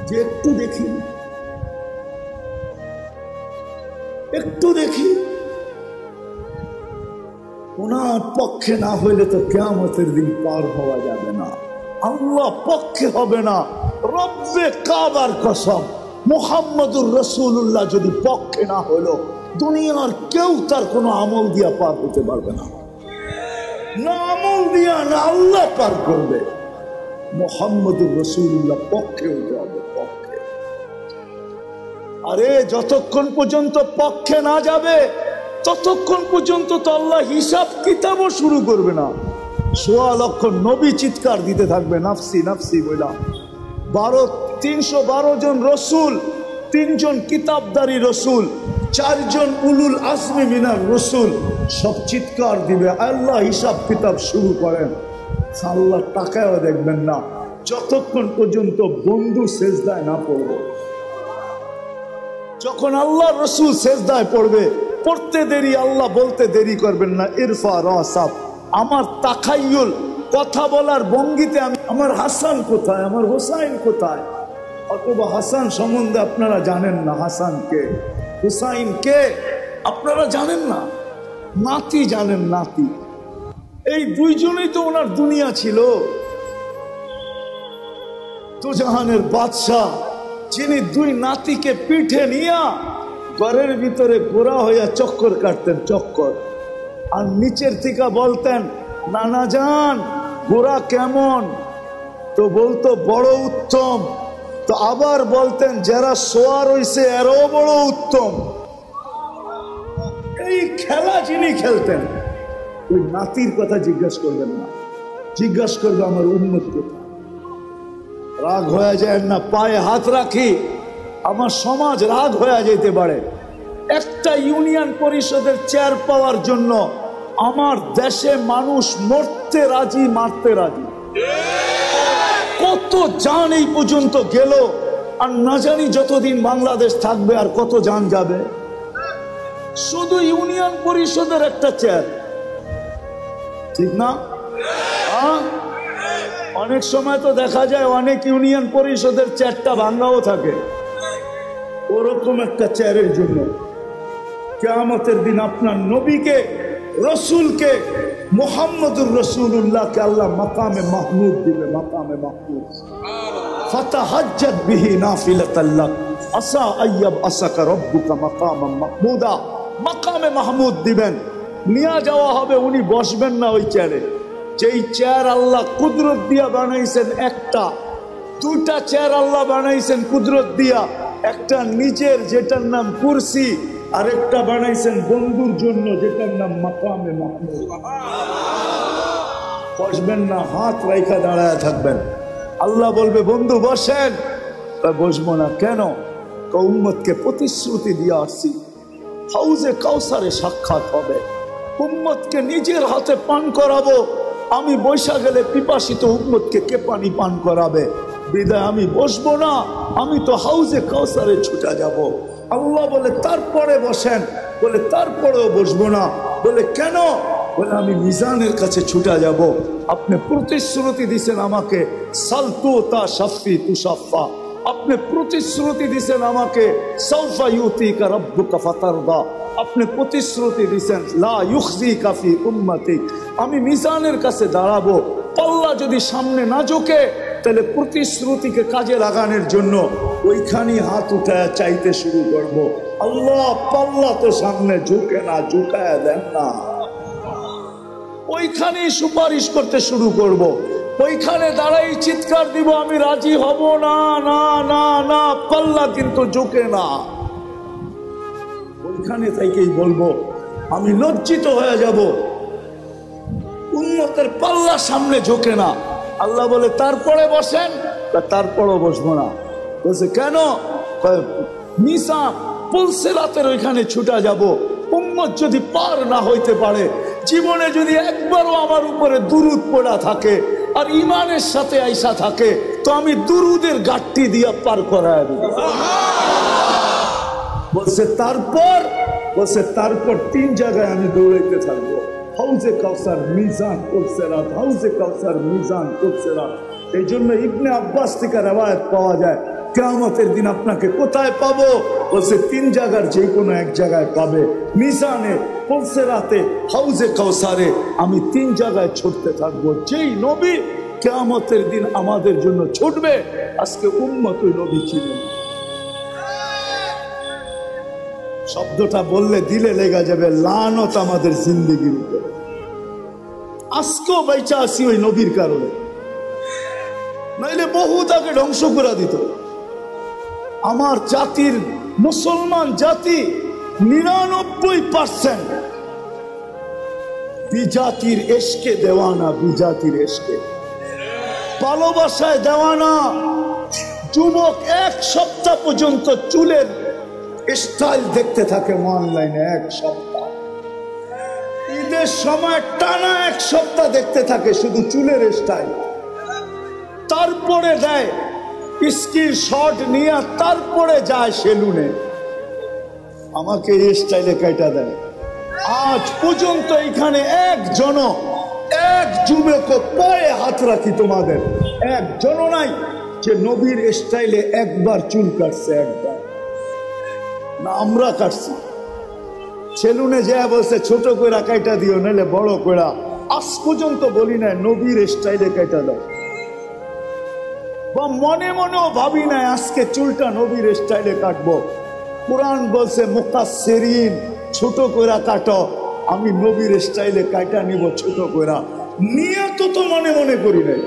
যে একটু দেখি, একটু দেখি। ওনার পক্ষে না হইলে তো কিয়ামতের দিন পার হওয়া যাবে না। আল্লাহ পক্ষে হবে না, রব্বে কাবার কসম, মুহাম্মদুর রাসূলুল্লাহ যদি পক্ষে না হলো, দুনিয়ার কেউ তার কোনো আমল দিয়া পার হতে পারবে না। না আমল দিয়া, না আল্লাহ পার করবে। মুহাম্মদুর রাসূলুল্লাহ পক্ষে হতে হবে, পক্ষে। আরে যতক্ষণ পর্যন্ত পক্ষে না যাবে ততক্ষণ পর্যন্ত তো আল্লাহ হিসাব কিতাবও শুরু করবে না। ১৬ লক্ষ নবী চিৎকার দিতে থাকবে নাফসি নাফসি বইলা। 312 জন রসুল, 3 জন কিতাবদারি রসুল, 4 জন উলুল আজমি মিনার রসুল, সব চিৎকার দিবে, আল্লাহ হিসাব কিতাব শুরু করেন। আল্লাহ টাকায়ও দেখবেন না যতক্ষণ পর্যন্ত বন্ধু সেজদায় না পড়বে। যখন আল্লাহ রসুল সেজদায় পড়বে, পড়তে দেরি, আল্লাহ বলতে দেরি করবেন না, ইরফা রাসাব। আমার তাখায়ুল, কথা বলার ভঙ্গিতে আমি, আমার হাসান কোথায়, আমার হুসাইন কোথায়? অথবা হাসান সম্বন্ধে আপনারা জানেন না, হাসান কে, হুসাইন কে আপনারা জানেন না, নাতি জানেন, নাতি। এই 2 জনেই তো ওনার দুনিয়া ছিল। তো জাহানের বাদশাহ, যিনি 2 নাতিকে পিঠে নিয়া ঘরের ভিতরে গোড়া হইয়া চক্কর কাটতেন, চক্কর, আর নিচের থেকে বলতেন, নানা যান গোড়া কেমন? তো বলতো বড় উত্তম। তো আবার বলতেন, যারা সোয়ার হইছে এরও বড় উত্তম। এই খেলা যিনি খেলতেন, ওই নাতির কথা জিজ্ঞাসা করবেন না, জিজ্ঞাসা করবে আমার উম্মত কোথায়। রাগ হয়ে যায় না, পায়ে হাত রাখি, আমার সমাজ রাগ হয়ে যেতে পারে। একটা ইউনিয়ন পরিষদের চেয়ার পাওয়ার জন্য আমার দেশে মানুষ মরতে রাজি, মারতে রাজি। কত জান এই পর্যন্ত গেল, আর না জানি যতদিন বাংলাদেশ থাকবে আর কত জান যাবে। শুধু ইউনিয়ন পরিষদের একটা চেয়ার, ঠিক না? অনেক সময় তো দেখা যায় অনেক ইউনিয়ন পরিষদের চেয়ারটা ভাঙ্গাও থাকে। ওরকম একটা চেয়ারের জন্য কিয়ামতের দিন আপনার নবীকে, রসুলকে, মুহাম্মদুর রাসূলুল্লাহকে আল্লাহ মাকামে মাহমুদ দিবে। মাকামে মাহমুদ, ফাতাহাজ্জাত বিহি নাফিলাতাল লাক আসা আইয়াব আসাকা রাব্বুকা মাকামান মাহমুদা। মাকামে মাহমুদ দিবেন, নিয়ে যাওয়া হবে। উনি বসবেন না ওই চেয়ারে। যেই চেয়ার আল্লাহ কুদরত দিয়া বানাইছেন, একটা দুটা চেয়ার আল্লাহ বানাইছেন কুদরত দিয়া। একটা নিজের, যেটার নাম কুরসি, আরেকটা বানাইছেন বন্ধুর জন্য, যেটার নাম মাকামে মাহমুদ। বসবেন না, হাত রাইখা দাঁড়ায় থাকবেন। আল্লাহ বলবে বন্ধু বসেন, বসবো না। কেন? উম্মতকে প্রতিশ্রুতি দিয়ে আসছি হাউজে কাউসারে সাক্ষাৎ হবে, উম্মতকে নিজের হাতে পান করাবো। আমি বৈশা গেলে পিপাসিত উম্মতকে কে পানি পান করাবে? বিদায় আমি বসবো না, আমি তো হাউজে কাউসারে ছুটে যাব। আল্লাহ বলে তারপরে বসেন, বলে তারপরেও বসবো না। বলে কেন? বলে আমি মিজানের কাছে ছুটে যাব। আপনি প্রতিশ্রুতি দিয়েছেন আমাকে, সালতু তা শাফি তুষাফা। আপনি প্রতিশ্রুতি দিয়েছেন আমাকে, সাউফা ইউতিকা রাব্বুকা ফাতারদা। আপনি প্রতিশ্রুতি দিয়েছেন লা ইউখজিকা ফি উম্মতিক। আমি মিজানের কাছে দাঁড়াবো। পাল্লা যদি সামনে না ঝুঁকে, তাহলে প্রতিশ্রুতিকে কাজে লাগানোর জন্য ওইখানেই হাত উঠায় চাইতে শুরু করব। আল্লাহ পাল্লা তো সামনে ঝুঁকে না, ঝুঁকায় দেন না। ওইখানেই সুপারিশ করতে শুরু করব। ওইখানে দাঁড়াই চিৎকার দিব, আমি রাজি হব না, না না না, পাল্লা কিন্তু ঝুঁকে না। ওইখানে থেকেই বলবো, আমি লজ্জিত হয়ে যাব, উম্মতের পাল্লা সামনে ঝুঁকে না। আল্লাহ বলে তারপরে বসেন, তারপরও বসবো না। বলছে কেন? মিসা পুলসিরাতের ওইখানে ছুটা যাব। উম্মত যদি পার না হইতে পারে, জীবনে যদি একবারও আমার উপরে দুরুদ পড়া থাকে আর ইমানের সাথে আইসা থাকে, তো আমি দুরুদের গাঠটি দিয়া পার করায় দেব। বলছে তারপর, বলছে তারপর 3 জায়গায় আমি দৌড়াইতে থাকবো, হাউজে কাউসার, মিজান, পুলসিরাত। হাউজে কাউসার, মিজান, পুলসিরাত। এই জন্য ইবনে আব্বাস থেকে রওয়ায়াত পাওয়া যায়, কিয়ামতের দিন আপনাকে কোথায় পাবো? বলছে 3 জায়গার যে কোনো এক জায়গায় পাবে। মিজানে, পুলসিরাতে, হাউজে কাউসারে। আমি 3 জায়গায় ছুটতে থাকবো। যেই নবী কিয়ামতের দিন আমাদের জন্য ছুটবে, আজকে উম্মত ওই নবী ছিল না। শব্দটা বললে দিলে লেগে যাবে, লানত আমাদের জিন্দেগির উপর। আজকেও বাইচা আসি ওই নবীর কারণে, নাইলে বহুত আগে ধ্বংস করে দিত। আমার জাতির, মুসলমান জাতি 99% বিজাতির এশকে দেওয়ানা। বিজাতির এশকে, ভালোবাসায় দেওয়ানা। যুবক 1 সপ্তাহ পর্যন্ত চুলের স্টাইল দেখতে থাকে অনলাইনে, 1 সপ্তাহ। ঈদের সময় টানা 1 সপ্তাহ দেখতে থাকে শুধু চুলের স্টাইল। তারপরে দেয় স্ক্রিনশট নিয়ে, তারপরে যায় সেলুনে, আমাকে এই স্টাইলে কাটা দেয়। আজ পর্যন্ত এখানে একজন, এক যুবক পায়ে হাত রাখি তোমাদের, একজন নাই যে নবীর স্টাইলে একবার চুল কাটছে। একবার না, আমরা কাটছি। সেলুনে যায় বলছে ছোট কইরা কাইটা দিও, নাহলে বড় কইরা। আজ পর্যন্ত বলি না নবীর স্টাইলে কাইটা দাও, বা মনে মনেও ভাবি নাই আজকে চুলটা নবীর স্টাইলে কাটবো। কোরআন বলছে মুকাসসিরিন, ছোট কইরা কাটো। আমি নবীর স্টাইলে কাইটা নিব ছোট কইরা, নিয়ত তো মনে মনে করি নাই।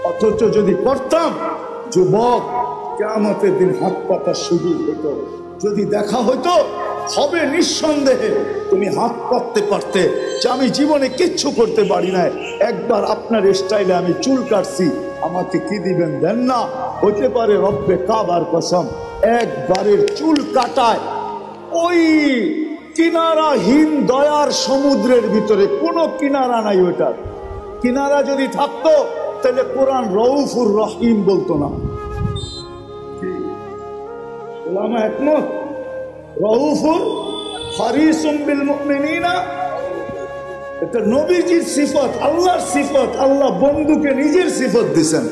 অথচ যদি করতাম, যুবক কিয়ামতের দিন হাত পাতা শুরু হতো। যদি দেখা হইতো, হবে নিঃসন্দেহে তুমি হাত পাততে পারতে যে আমি জীবনে কিচ্ছু করতে পারি নাই, একবার আপনার স্টাইলে আমি চুল কাটছি, আমাকে কি দিবেন? দেন না। হইতে পারে রব্বে কাবার কসম, একবারের চুল কাটায় ওই কিনারাহীন দয়ার সমুদ্রের ভিতরে কোনো কিনারা নাই। ওইটার কিনারা যদি থাকতো, তাহলে কোরআন রউফুর রহিম বলতো না। ওলামা একমত। রউফুর হারিসুম বিল মুমিনিনা, এটা নবীজির সিফত, আল্লাহর সিফত। আল্লাহ বন্ধুকে নিজের সিফত দিছেন।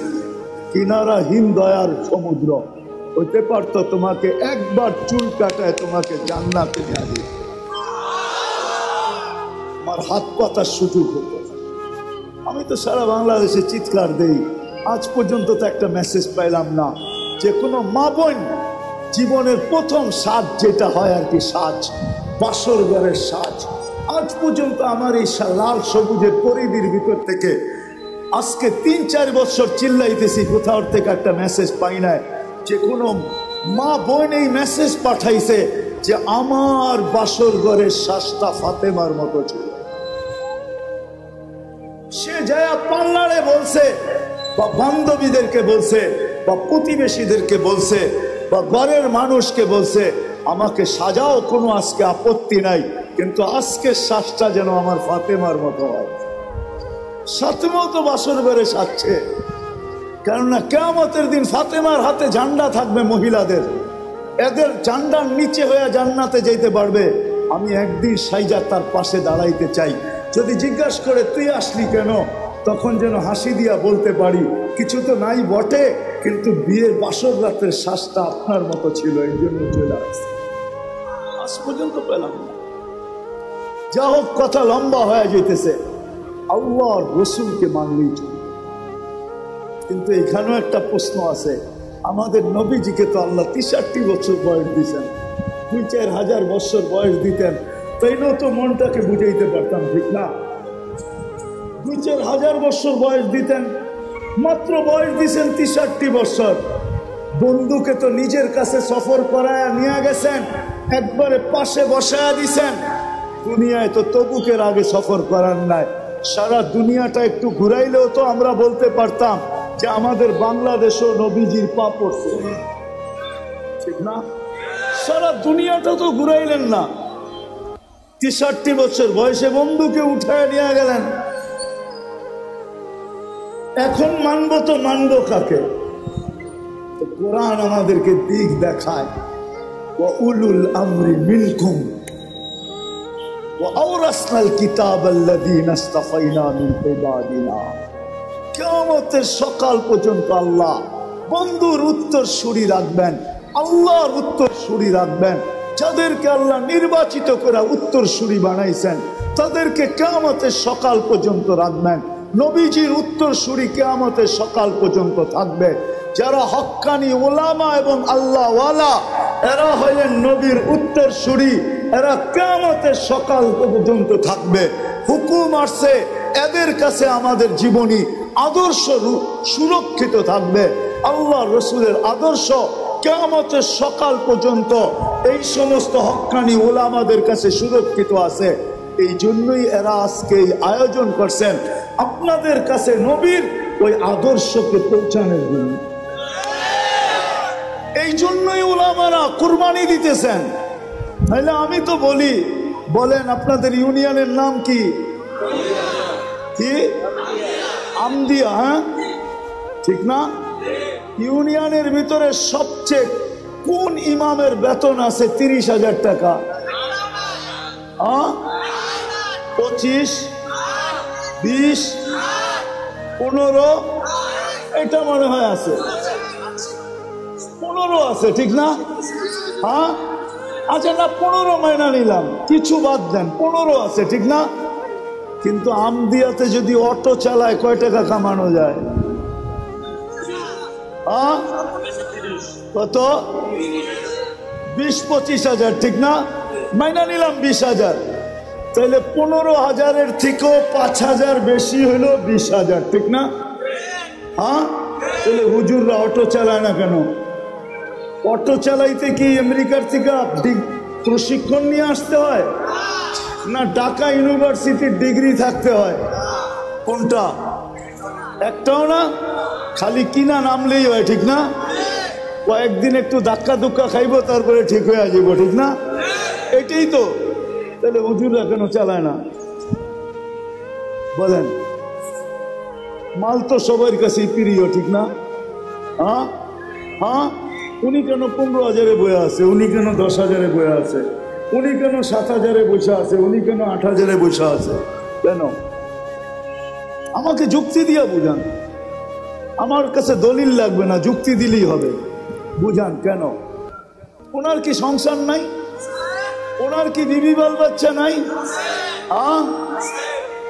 কিনারাহীন দয়ার সমুদ্র হইতে পারতো তোমাকে একবার চুল কাটায় তোমাকে জান্নাতে নিয়ে দিত, আমার হাত পাতার সুযোগ হতো। আমি তো সারা বাংলাদেশে চিৎকার দেই, আজ পর্যন্ত তো একটা মেসেজ পাইলাম না যে কোনো মা বোন জীবনের প্রথম সাজ যেটা হয় আর কি, সাজ, বাসর ঘরের সাজ, আজ পর্যন্ত আমার এই লাল সবুজের পরিধির ভিতর থেকে আজকে 3-4 বছর চিল্লাইতেছি, কোথাও থেকে একটা মেসেজ পাই নাই যে কোনো মা বোন এই মেসেজ পাঠাইছে যে আমার বাসর ঘরের সাজটা ফাতেমার মতো ছিল। সে যায় পার্লারে বলছে, বা বান্ধবীদেরকে বলছে, বা প্রতিবেশীদেরকে বলছে, বা ঘরের মানুষকে বলছে আমাকে সাজাও, কোনো আজকে আপত্তি নাই, কিন্তু আজকের শ্বাসটা যেন আমার ফাতেমার মতো হয়। ফাতেমাও তো বাসর ঘরে সাজছে, কেননা কিয়ামতের দিন ফাতেমার হাতে ঝান্ডা থাকবে মহিলাদের, এদের ঝান্ডার নিচে হয়ে জান্নাতে যেতে পারবে। আমি একদিন সাইজা তার পাশে দাঁড়াইতে চাই। যদি জিজ্ঞাসা করে তুই আসলি কেন, তখন যেন হাসি দিয়া বলতে পারি কিছু তো নাই বটে, কিন্তু বিয়ের বাসর রাতের শ্বাসটা আপনার মতো ছিল, এই জন্য চলে আসছে। আজ পর্যন্ত পেলাম না। যা হোক, কথা লম্বা হয়ে যেতেছে। আল্লাহর রসুলকে মানলেই চলবে, কিন্তু এখানেও একটা প্রশ্ন আছে। আমাদের নবীজিকে তো আল্লাহ 63 বছর বয়স দিয়েছেন, 2-4 হাজার বছর বয়স দিতেন, তাইলেও তো মনটাকে বুঝাইতে পারতাম, ঠিক না? 2-4 হাজার বছর বয়স দিতেন, মাত্র বয়স দিয়েছেন 63 বছর। বন্ধুকে তো নিজের কাছে সফর করায় নিয়ে গেছেন, একবারে পাশে বসায়া দিছেন। দুনিয়ায় তো তবুকের আগে সফর করার নাই। সারা দুনিয়াটা একটু ঘুরাইলেও তো আমরা বলতে পারতাম যে আমাদের বাংলাদেশও নবীজির পা পড়ছে, ঠিক না? সারা দুনিয়াটা তো ঘুরাইলেন না, 63 বছর বয়সে বন্ধুকে উঠায় নিয়ে গেলেন। এখন মানবো তো মানবো কাকে? কোরআন আমাদেরকে দিক দেখায়, ওয়া উলুল আমরি মিনকুম ওয়া আওরাসনাল কিতাবাল্লাযীনা ইসতাফাইনা মিন ইবাদিনা। কিয়ামতের সকাল পর্যন্ত আল্লাহ বন্ধুর উত্তরসূরি রাখবেন, আল্লাহর উত্তরসূরি রাখবেন। যাদেরকে আল্লাহ নির্বাচিত করে উত্তরসূরি বানাইছেন তাদেরকে কিয়ামতের সকাল পর্যন্ত রাখবেন। নবীজির উত্তরসূরি কিয়ামতের সকাল পর্যন্ত থাকবে। যারা হক্কানি উলামা এবং আল্লাহওয়ালা, এরা হলেন নবীর উত্তরসূরি, এরা কিয়ামতের সকাল পর্যন্ত থাকবে। হুকুম আসছে, এদের কাছে আমাদের জীবনী আদর্শ সুরক্ষিত থাকবে। আল্লাহ রসুলের আদর্শ কিয়ামতের সকাল পর্যন্ত এই সমস্ত হক্কানি উলামাদের কাছে সুরক্ষিত আছে। এই জন্যই এরা আজকে এই আয়োজন করছেন আপনাদের কাছে নবীর ওই আদর্শকে পৌঁছানোর জন্য। এই জন্যই উলামারা কুরবানি দিতেছেন। তাহলে আমি তো বলি, বলেন আপনাদের ইউনিয়নের নাম কি? কি? আমদিয়া, হ্যাঁ ঠিক না? ইউনিয়নের ভিতরে সবচেয়ে কোন ইমামের বেতন আছে 30,000 টাকা? 25, 20, 15, এটা মনে হয় আছে, 15 আছে, ঠিক না? হ্যাঁ, আচ্ছা না, 15 মাইনা নিলাম, কিছু বাদ দেন, 15 আছে, ঠিক না? কিন্তু আমদিয়াতে যদি অটো চালায় কয় টাকা কামানো যায়? কত? 20-25 হাজার, ঠিক না? মাইনা নিলাম 20,000, তাহলে 15,000-এর থেকেও 5,000 বেশি হলো 20,000, ঠিক না? হ্যাঁ, তাহলে হুজুররা অটো চালায় না কেন? অটো চালাইতে কি আমেরিকার থেকে প্রশিক্ষণ নিয়ে আসতে হয়, না ঢাকা ইউনিভার্সিটির ডিগ্রি থাকতে হয়? কোনটা? একটাও না, খালি কিনা নামলেই হয়, ঠিক না? কয়েকদিন একটু ধাক্কা ধুক্কা খাইব, তারপরে ঠিক হয়ে যাবো, ঠিক না? এটাই তো। তাহলে হুজুররা কেন চালায় না বলেন? মাল তো সবার কাছেই প্রিয়, ঠিক না? হ্যাঁ হ্যাঁ, উনি কেন 15,000-এ বয়ে আছে, উনি কেন 10,000-এ বয়ে আছে, উনি কেন 7,000-এ বসে আছে, উনি কেন 8,000-এ বসে আছে? কেন? আমাকে যুক্তি দিয়া বুঝান। আমার কাছে দলিল লাগবে না, যুক্তি দিলেই হবে। বুঝান কেন? ওনার কি সংসার নাই? ওনার কি বিবি বাল বাচ্চা নাই?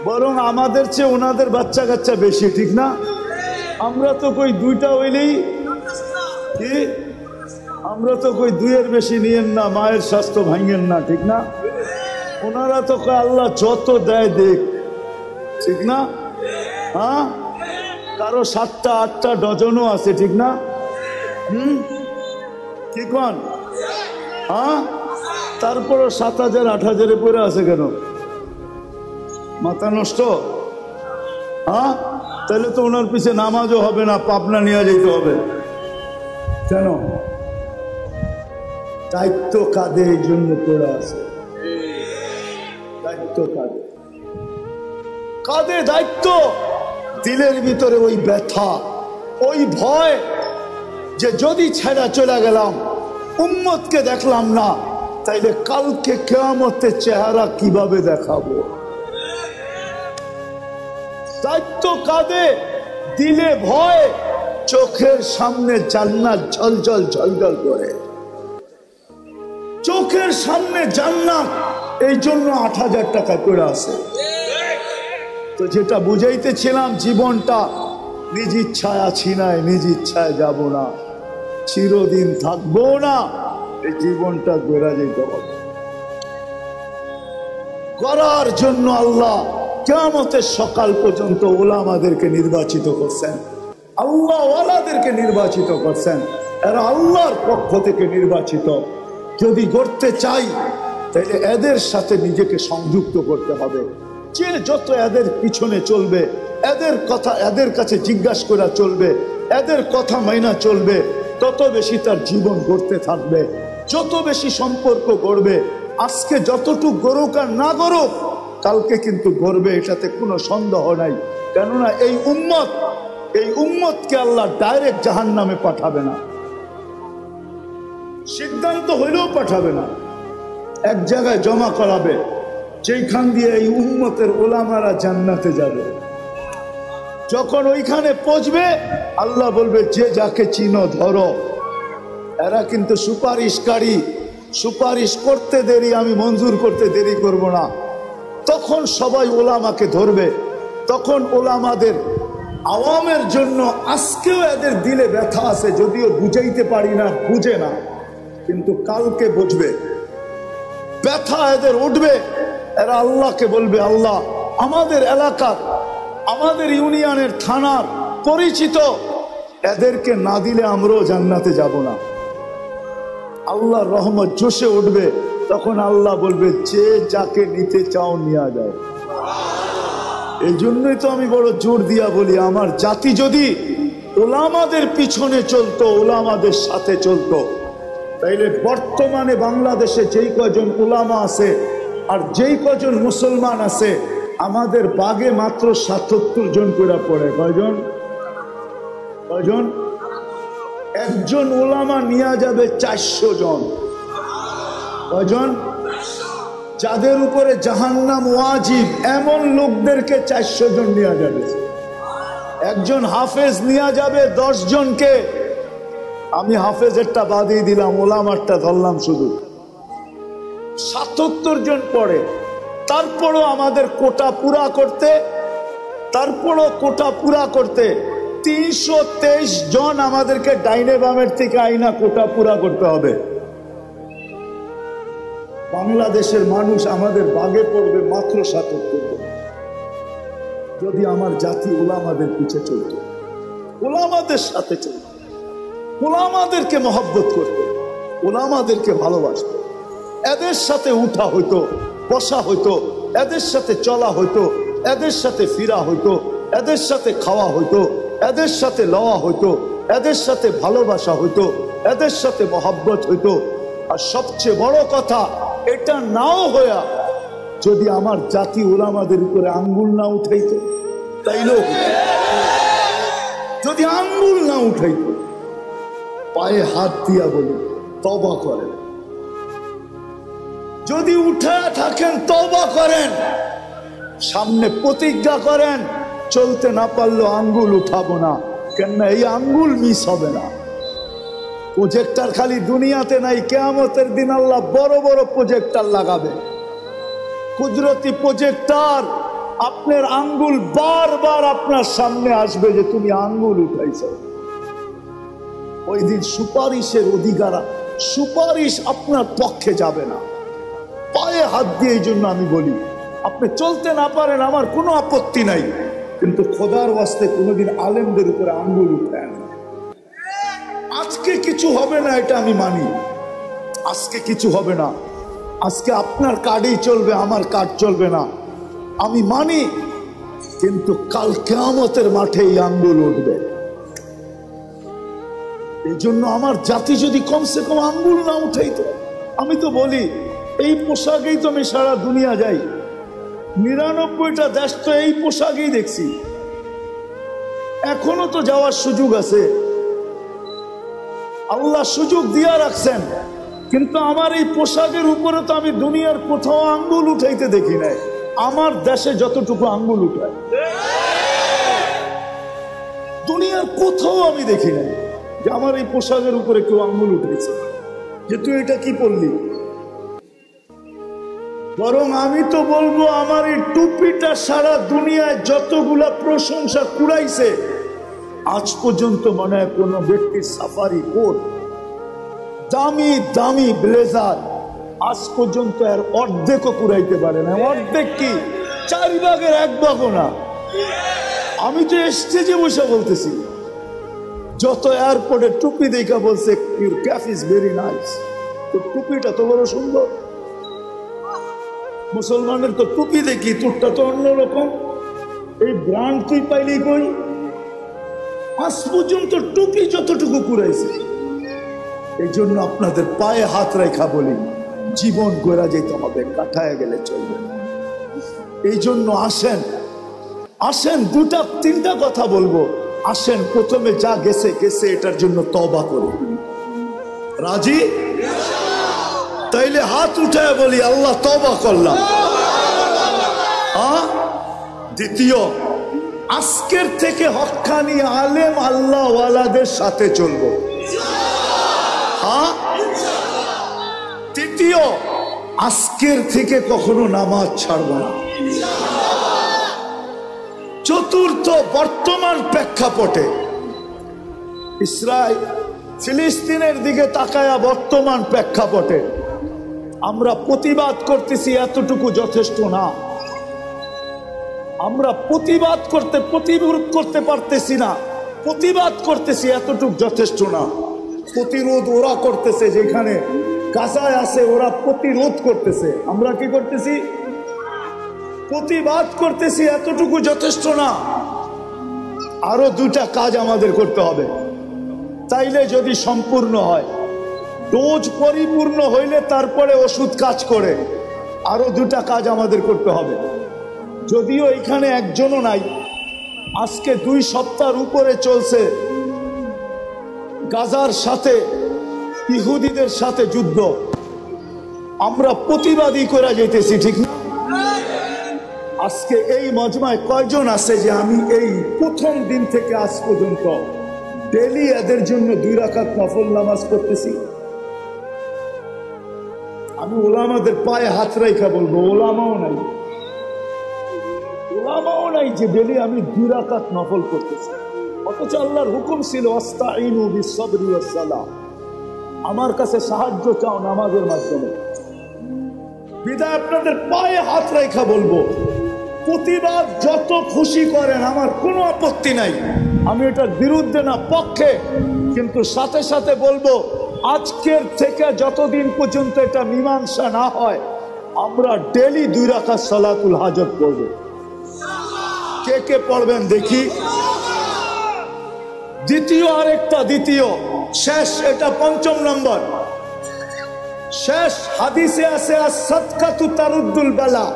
বরং আমাদের চেয়ে ওনাদের বাচ্চা কাচ্চা বেশি, ঠিক না? আমরা তো কই 2টা হইলেই কি, আমরা তো কই 2-এর বেশি নিয়েন না, মায়ের স্বাস্থ্য ভাঙেন না, ঠিক না? ওনারা তো কয় আল্লাহ যত দেয় দেখ, ঠিক না? কারো 7টা 8টা ডজনও আছে, ঠিক না? কি কন? তারপরও 7,000 8,000-এ পড়ে আছে কেন? মাথা নষ্ট। তাহলে তো ওনার পিছে নামাজও হবে না, পাবনা নিয়ে যেতে হবে। কেন? দায়িত্ব কাঁধে, এই জন্য পড়ে আছে। দায়িত্ব কাঁধে, কাঁধে দায়িত্ব। দিলের ভিতরে ওই ব্যথা, ওই ভয় যে যদি ছেড়া চলে গেলাম, উম্মতকে দেখলাম না, তাইলে কালকে কিয়ামতের চেহারা কিভাবে দেখাবো? দায়িত্ব কাঁধে, দিলে ভয়, চোখের সামনে জান্নাত ঝলঝল ঝলঝল করে, চোখের সামনে জান্নাত, এই জন্য 8,000 টাকা করে আছে। তো যেটা বুঝাইতেছিলাম, জীবনটা নিজ ইচ্ছায় আছি নাই, নিজ ইচ্ছায় যাব না, চিরদিন থাকবো না। এই জীবনটা গড়া যেতে হবে। করার জন্য আল্লাহ কিয়ামতের সকাল পর্যন্ত উলামাদেরকে নির্বাচিত করছেন, আল্লাহ ওয়ালাদেরকে নির্বাচিত করছেন। এরা আল্লাহর পক্ষ থেকে নির্বাচিত। যদি গড়তে চাই তাহলে এদের সাথে নিজেকে সংযুক্ত করতে হবে। যে যত এদের পিছনে চলবে, এদের কথা এদের কাছে জিজ্ঞাসা করা চলবে, এদের কথা মাইনা চলবে, তত বেশি তার জীবন গড়তে থাকবে, যত বেশি সম্পর্ক গড়বে। আজকে যতটুকু গড়ুক আর না গড়ুক, কালকে কিন্তু গড়বে, এটাতে কোনো সন্দেহ নাই। কেননা এই উম্মতকে আল্লাহ ডাইরেক্ট জাহান্নামে পাঠাবে না, সিদ্ধান্ত হইলেও পাঠাবে না, এক জায়গায় জমা করাবে, যেখান দিয়ে এই উম্মতের ওলামারা জান্নাতে যাবে। যখন ওইখানে পৌঁছবে, আল্লাহ বলবে যে যাকে চিনো ধরো। এরা কিন্তু সুপারিশকারী, সুপারিশ করতে দেরি, আমি মঞ্জুর করতে দেরি করব না। তখন সবাই ওলামাকে ধরবে। তখন ওলামাদের আওয়ামের জন্য আজকেও এদের দিলে ব্যথা আছে, যদিও বুঝাইতে পারি না, বুঝে না, কিন্তু কালকে বুঝবে, ব্যথা এদের উঠবে। এরা আল্লাহকে বলবে, আল্লাহ আমাদের এলাকার, আমাদের ইউনিয়নের, থানার পরিচিত, এদেরকে না দিলে আমরাও জান্নাতে যাব না। আল্লাহর রহমত জোশে উঠবে। তখন আল্লাহ বলবে যে যাকে নিতে চাও নিয়ে যায়। এই জন্যই তো আমি বড় জোর দিয়া বলি, আমার জাতি যদি ওলামাদের পিছনে চলতো, ওলামাদের সাথে চলতো, তাইলে বর্তমানে বাংলাদেশে যেই কজন ওলামা আছে আর যেই কজন মুসলমান আছে, আমাদের বাগে মাত্র ৭৭ জন করে পড়ে। কয়জন? একজন ওলামা নিয়ে যাবে 400 জন। কয়জন? যাদের উপরে জাহান্নাম ওয়াজিব, এমন লোকদেরকে 400 জন নিয়ে যাবে। একজন হাফেজ নিয়ে যাবে 10 জনকে। আমি হাফেজেরটা বাদই দিলাম, ওলামারটা ধরলাম শুধু। ৭৭ জন পড়ে। তারপরও আমাদের কোটা পুরা করতে, 323 জন আমাদেরকে ডাইনে বামের থেকে আইনা কোটা পুরা করতে হবে। বাংলাদেশের মানুষ আমাদের বাগে পড়বে মাত্র ৭৭ জন। যদি আমার জাতি ওলামাদের পিছে চলত, ওলামাদের সাথে চলত, ওলামাদেরকে মহব্বত করত, ওলামাদেরকে ভালোবাসত, এদের সাথে উঠা হইতো, বসা হইতো, এদের সাথে চলা হইতো, এদের সাথে ফিরা হইতো, এদের সাথে খাওয়া হইতো, এদের সাথে লওয়া হইতো, এদের সাথে ভালোবাসা হইতো, এদের সাথে মহব্বত হইতো। আর সবচেয়ে বড় কথা, এটা নাও হইয়া যদি আমার জাতি ওলামাদের উপরে আঙ্গুল না উঠাইতো, তাইলেও যদি আঙ্গুল না উঠাইতো, পায়ে হাত দিয়া বলি তওবা করেন। যদি উঠে থাকেন তওবা করেন, সামনে প্রতিজ্ঞা করেন চলতে না পারলেও আঙ্গুল উঠাবো না, কেননা এই আঙ্গুল মিস হবে না। প্রজেক্টর খালি দুনিয়াতে নাই, কিয়ামতের দিন আল্লাহ বড় বড় প্রজেক্টর লাগাবে, কুদরতি প্রজেক্টর। আপনার আঙ্গুল বারবার আপনার সামনে আসবে যে তুমি আঙ্গুল উঠাইছো। ওই দিন সুপারিশের অধিকার, সুপারিশ আপনার পক্ষে যাবে না। পায়ে হাত দিয়ে এই জন্য আমি বলি, আপনি চলতে না পারেন আমার কোনো আপত্তি নাই, কিন্তু খোদার ওয়াস্তে কোনোদিন আলেমদের উপরে আঙ্গুল উঠায় না। আজকে কিছু হবে না এটা আমি মানি, আজকে কিছু হবে না, আজকে আপনার কার্ডই চলবে, আমার কার্ড চলবে না, আমি মানি। কিন্তু কাল কিয়ামতের মাঠে এই আঙ্গুল উঠবে। এই জন্য আমার জাতি যদি কমসে কম আঙ্গুল না উঠাইতো। আমি তো বলি এই পোশাকেই তো আমি সারা দুনিয়া যাই, ৯৯টা দেশ তো এই পোশাকেই দেখছি, এখনো তো যাওয়ার সুযোগ আছে, আল্লাহ সুযোগ দিয়া রাখছেন। কিন্তু আমার এই পোশাকের উপরে তো আমি দুনিয়ার কোথাও আঙ্গুল উঠাইতে দেখি নাই। আমার দেশে যতটুকু আঙ্গুল উঠায় দুনিয়ার কোথাও আমি দেখি নাই যে আমার এই পোশাকের উপরে কেউ আঙ্গুল উঠেছে যে তুই এটা কি পরলি। বরং আমি তো বলবো আমার এই টুপিটা সারা দুনিয়ায় যতগুলা প্রশংসা কুড়াইছে, আজ পর্যন্ত মনে হয় কোন ব্যক্তির সাফারি কোট, দামি দামি ব্লেজার আজ পর্যন্ত এর অর্ধেকও কুড়াইতে পারে না। অর্ধেক কি, 4 ভাগের 1 ভাগও না। আমি তো স্টেজে বসে বলতেছি, যত এয়ারপোর্টে টুপি দেখা বলছে your cap is very nice, তো টুপিটা তো বড় সুন্দর। মুসলমানের তো টুপি দেখি, তোরটা তো অন্যরকম, এই ব্র্যান্ড তুই পাইলি কই? আজ পর্যন্ত টুপি যতটুকু কুড়াইছে। এই জন্য আপনাদের পায়ে হাত রেখা বলি, জীবন গোড়া যেতে হবে, কাটায় গেলে চলবে না। এই জন্য আসেন, আসেন 2-3টা কথা বলবো। আসেন প্রথমে যা গেছে গেছে, এটার জন্য তওবা করি। রাজি? তাইলে হাত উঠায় বলি আল্লাহ তওবা করলাম। দ্বিতীয়, আজকের থেকে হক্কানি আলেম আল্লাহ ওয়ালাদের সাথে চলবো। তৃতীয়, আজকের থেকে কখনো নামাজ ছাড়ব না। চতুর্থ, বর্তমান প্রেক্ষাপটে ইসরায়েল ফিলিস্তিনের দিকে তাকায়া বর্তমান প্রেক্ষাপটে আমরা প্রতিবাদ করতেছি, এতটুকু যথেষ্ট না। আমরা প্রতিবাদ প্রতিরোধ করতে পারতেছি না, প্রতিবাদ করতেছি, এতটুকু যথেষ্ট না। প্রতিরোধ ওরা করতেছে, যেখানে গাজায় আছে ওরা প্রতিরোধ করতেছে, আমরা কি করতেছি? প্রতিবাদ করতেছি, এতটুকু যথেষ্ট না। আরো 2টা কাজ আমাদের করতে হবে, তাইলে যদি সম্পূর্ণ হয়। ডোজ পরিপূর্ণ হইলে তারপরে ওষুধ কাজ করে। আরো 2টা কাজ আমাদের করতে হবে। যদিও এখানে একজনও নাই, আজকে 2 সপ্তাহের উপরে চলছে গাজার সাথে ইহুদিদের সাথে যুদ্ধ। আমরা প্রতিবাদী করে যেতেছি, ঠিক না? আজকে এই মজমায় কয়জন আছে যে আমি এই প্রথম দিন থেকে আজ পর্যন্ত ডেলি এদের জন্য 2 রাকাত নফল নামাজ পড়তেছি? আমি ওলামাদের পায়ে হাত রেখা বলবো, ওলামাও নাই, ওলামাও নাই যে ডেলি আমি 2 রাকাত নফল করতেছি। অথচ আল্লাহর হুকুম ছিল আস্তাইনু বিসসবরি ওয়াস সালাহ, আমার কাছে সাহায্য চাও নামাজের মাধ্যমে। বিদায় আপনাদের পায়ে হাত রেখা বলবো, প্রতিবাদ যত খুশি করেন, আমার কোনো আপত্তি নাই, আমি এটার বিরুদ্ধে না, পক্ষে। কিন্তু সাথে সাথে বলবো, আজকের থেকে যতদিন পর্যন্ত এটা মীমাংসা না হয়, আমরা ডেলি 2 রাকাত সালাতুল হাজত পড়ব। কে কে পড়বেন দেখি? দ্বিতীয় শেষ, এটা 5ম নম্বর শেষ। হাদিসে আছে as-সাদকাতু তারুদ্দুল বালা,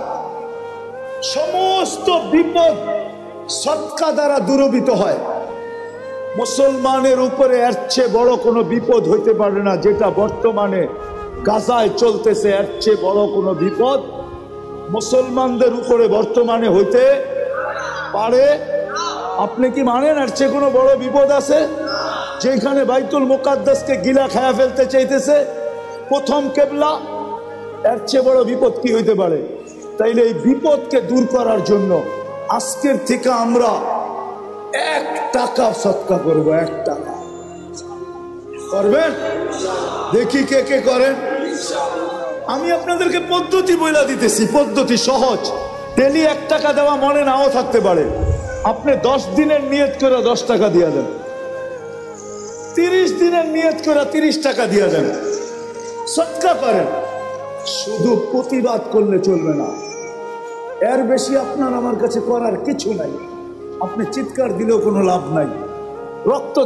সমস্ত বিপদ সদকা দ্বারা দূরীভূত হয়। মুসলমানের উপরে এর চেয়ে বড় কোনো বিপদ হইতে পারে না, যেটা বর্তমানে গাজায় চলতেছে। এর চেয়ে বড় কোনো বিপদ মুসলমানদের উপরে বর্তমানে হইতে পারে? আপনি কি মানেন এর চেয়ে কোনো বড় বিপদ আছে? যেখানে বাইতুল মুকাদ্দাসকে গিলা খায়া ফেলতে চাইতেছে প্রথম কেবলা, এর চেয়ে বড় বিপদ কি হইতে পারে? তাইলে এই বিপদকে দূর করার জন্য আজকের থেকে আমরা 1 টাকা সদকা করব। 1 টাকা করবেন? দেখি কে কে করেন। আমি আপনাদেরকে পদ্ধতি বইলা দিতেছি, পদ্ধতি সহজ। ডেলি 1 টাকা দেওয়া মনে নাও থাকতে পারে। আপনি 10 দিনের নিয়ত করে 10 টাকা দিয়ে দেন, 30 দিনের নিয়ত করে 30 টাকা দিয়ে দেন, সদকা করেন। শুধু প্রতিবাদ করলে চলবে না, এর বেশি আপনার আমার কাছে করার কিছু নাই। আপনি চিৎকার দিলেও কোনো লাভ নাই, রক্ত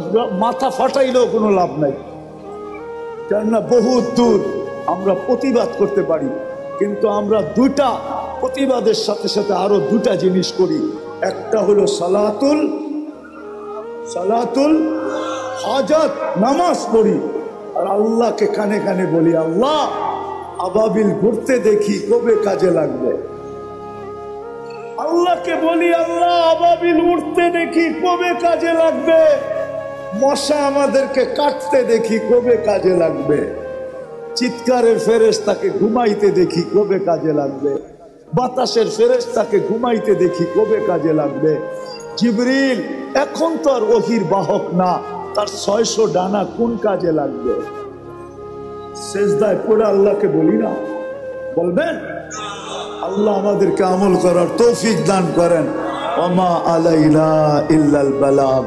মাথা ফাটাইলেও কোনো লাভ নাই, কেননা বহুত দূর। আমরা প্রতিবাদ করতে পারি, কিন্তু আমরা 2টা প্রতিবাদের সাথে সাথে আরো 2টা জিনিস করি। একটা হলো সালাতুল হাজাত, নামাজ পড়ি আর আল্লাহকে কানে কানে বলি, আল্লাহ আবাবিল ঘুরতে দেখি কবে কাজে লাগবে। আল্লাহকে বলি, আল্লাহ আবাবিল উঠতে দেখি কবে কাজে লাগবে। মশা আমাদেরকে কাটতে দেখি কবে কাজে লাগবে। চিৎকারের ফেরেশতাকে ঘুমাইতে দেখি কবে কাজে লাগবে। বাতাসের ফেরেশতাকে ঘুমাইতে দেখি কবে কাজে লাগবে। জিবরিল এখন তো আর ওহির বাহক না, তার 600 ডানা কোন কাজে লাগবে? সেজদায় পড়ে আল্লাহকে বলি না? বলবেন? আল্লাহ আমাদেরকে আমল করার তৌফিক দান করেন। ওমা আলাইনা ইল্লাল বালাগ।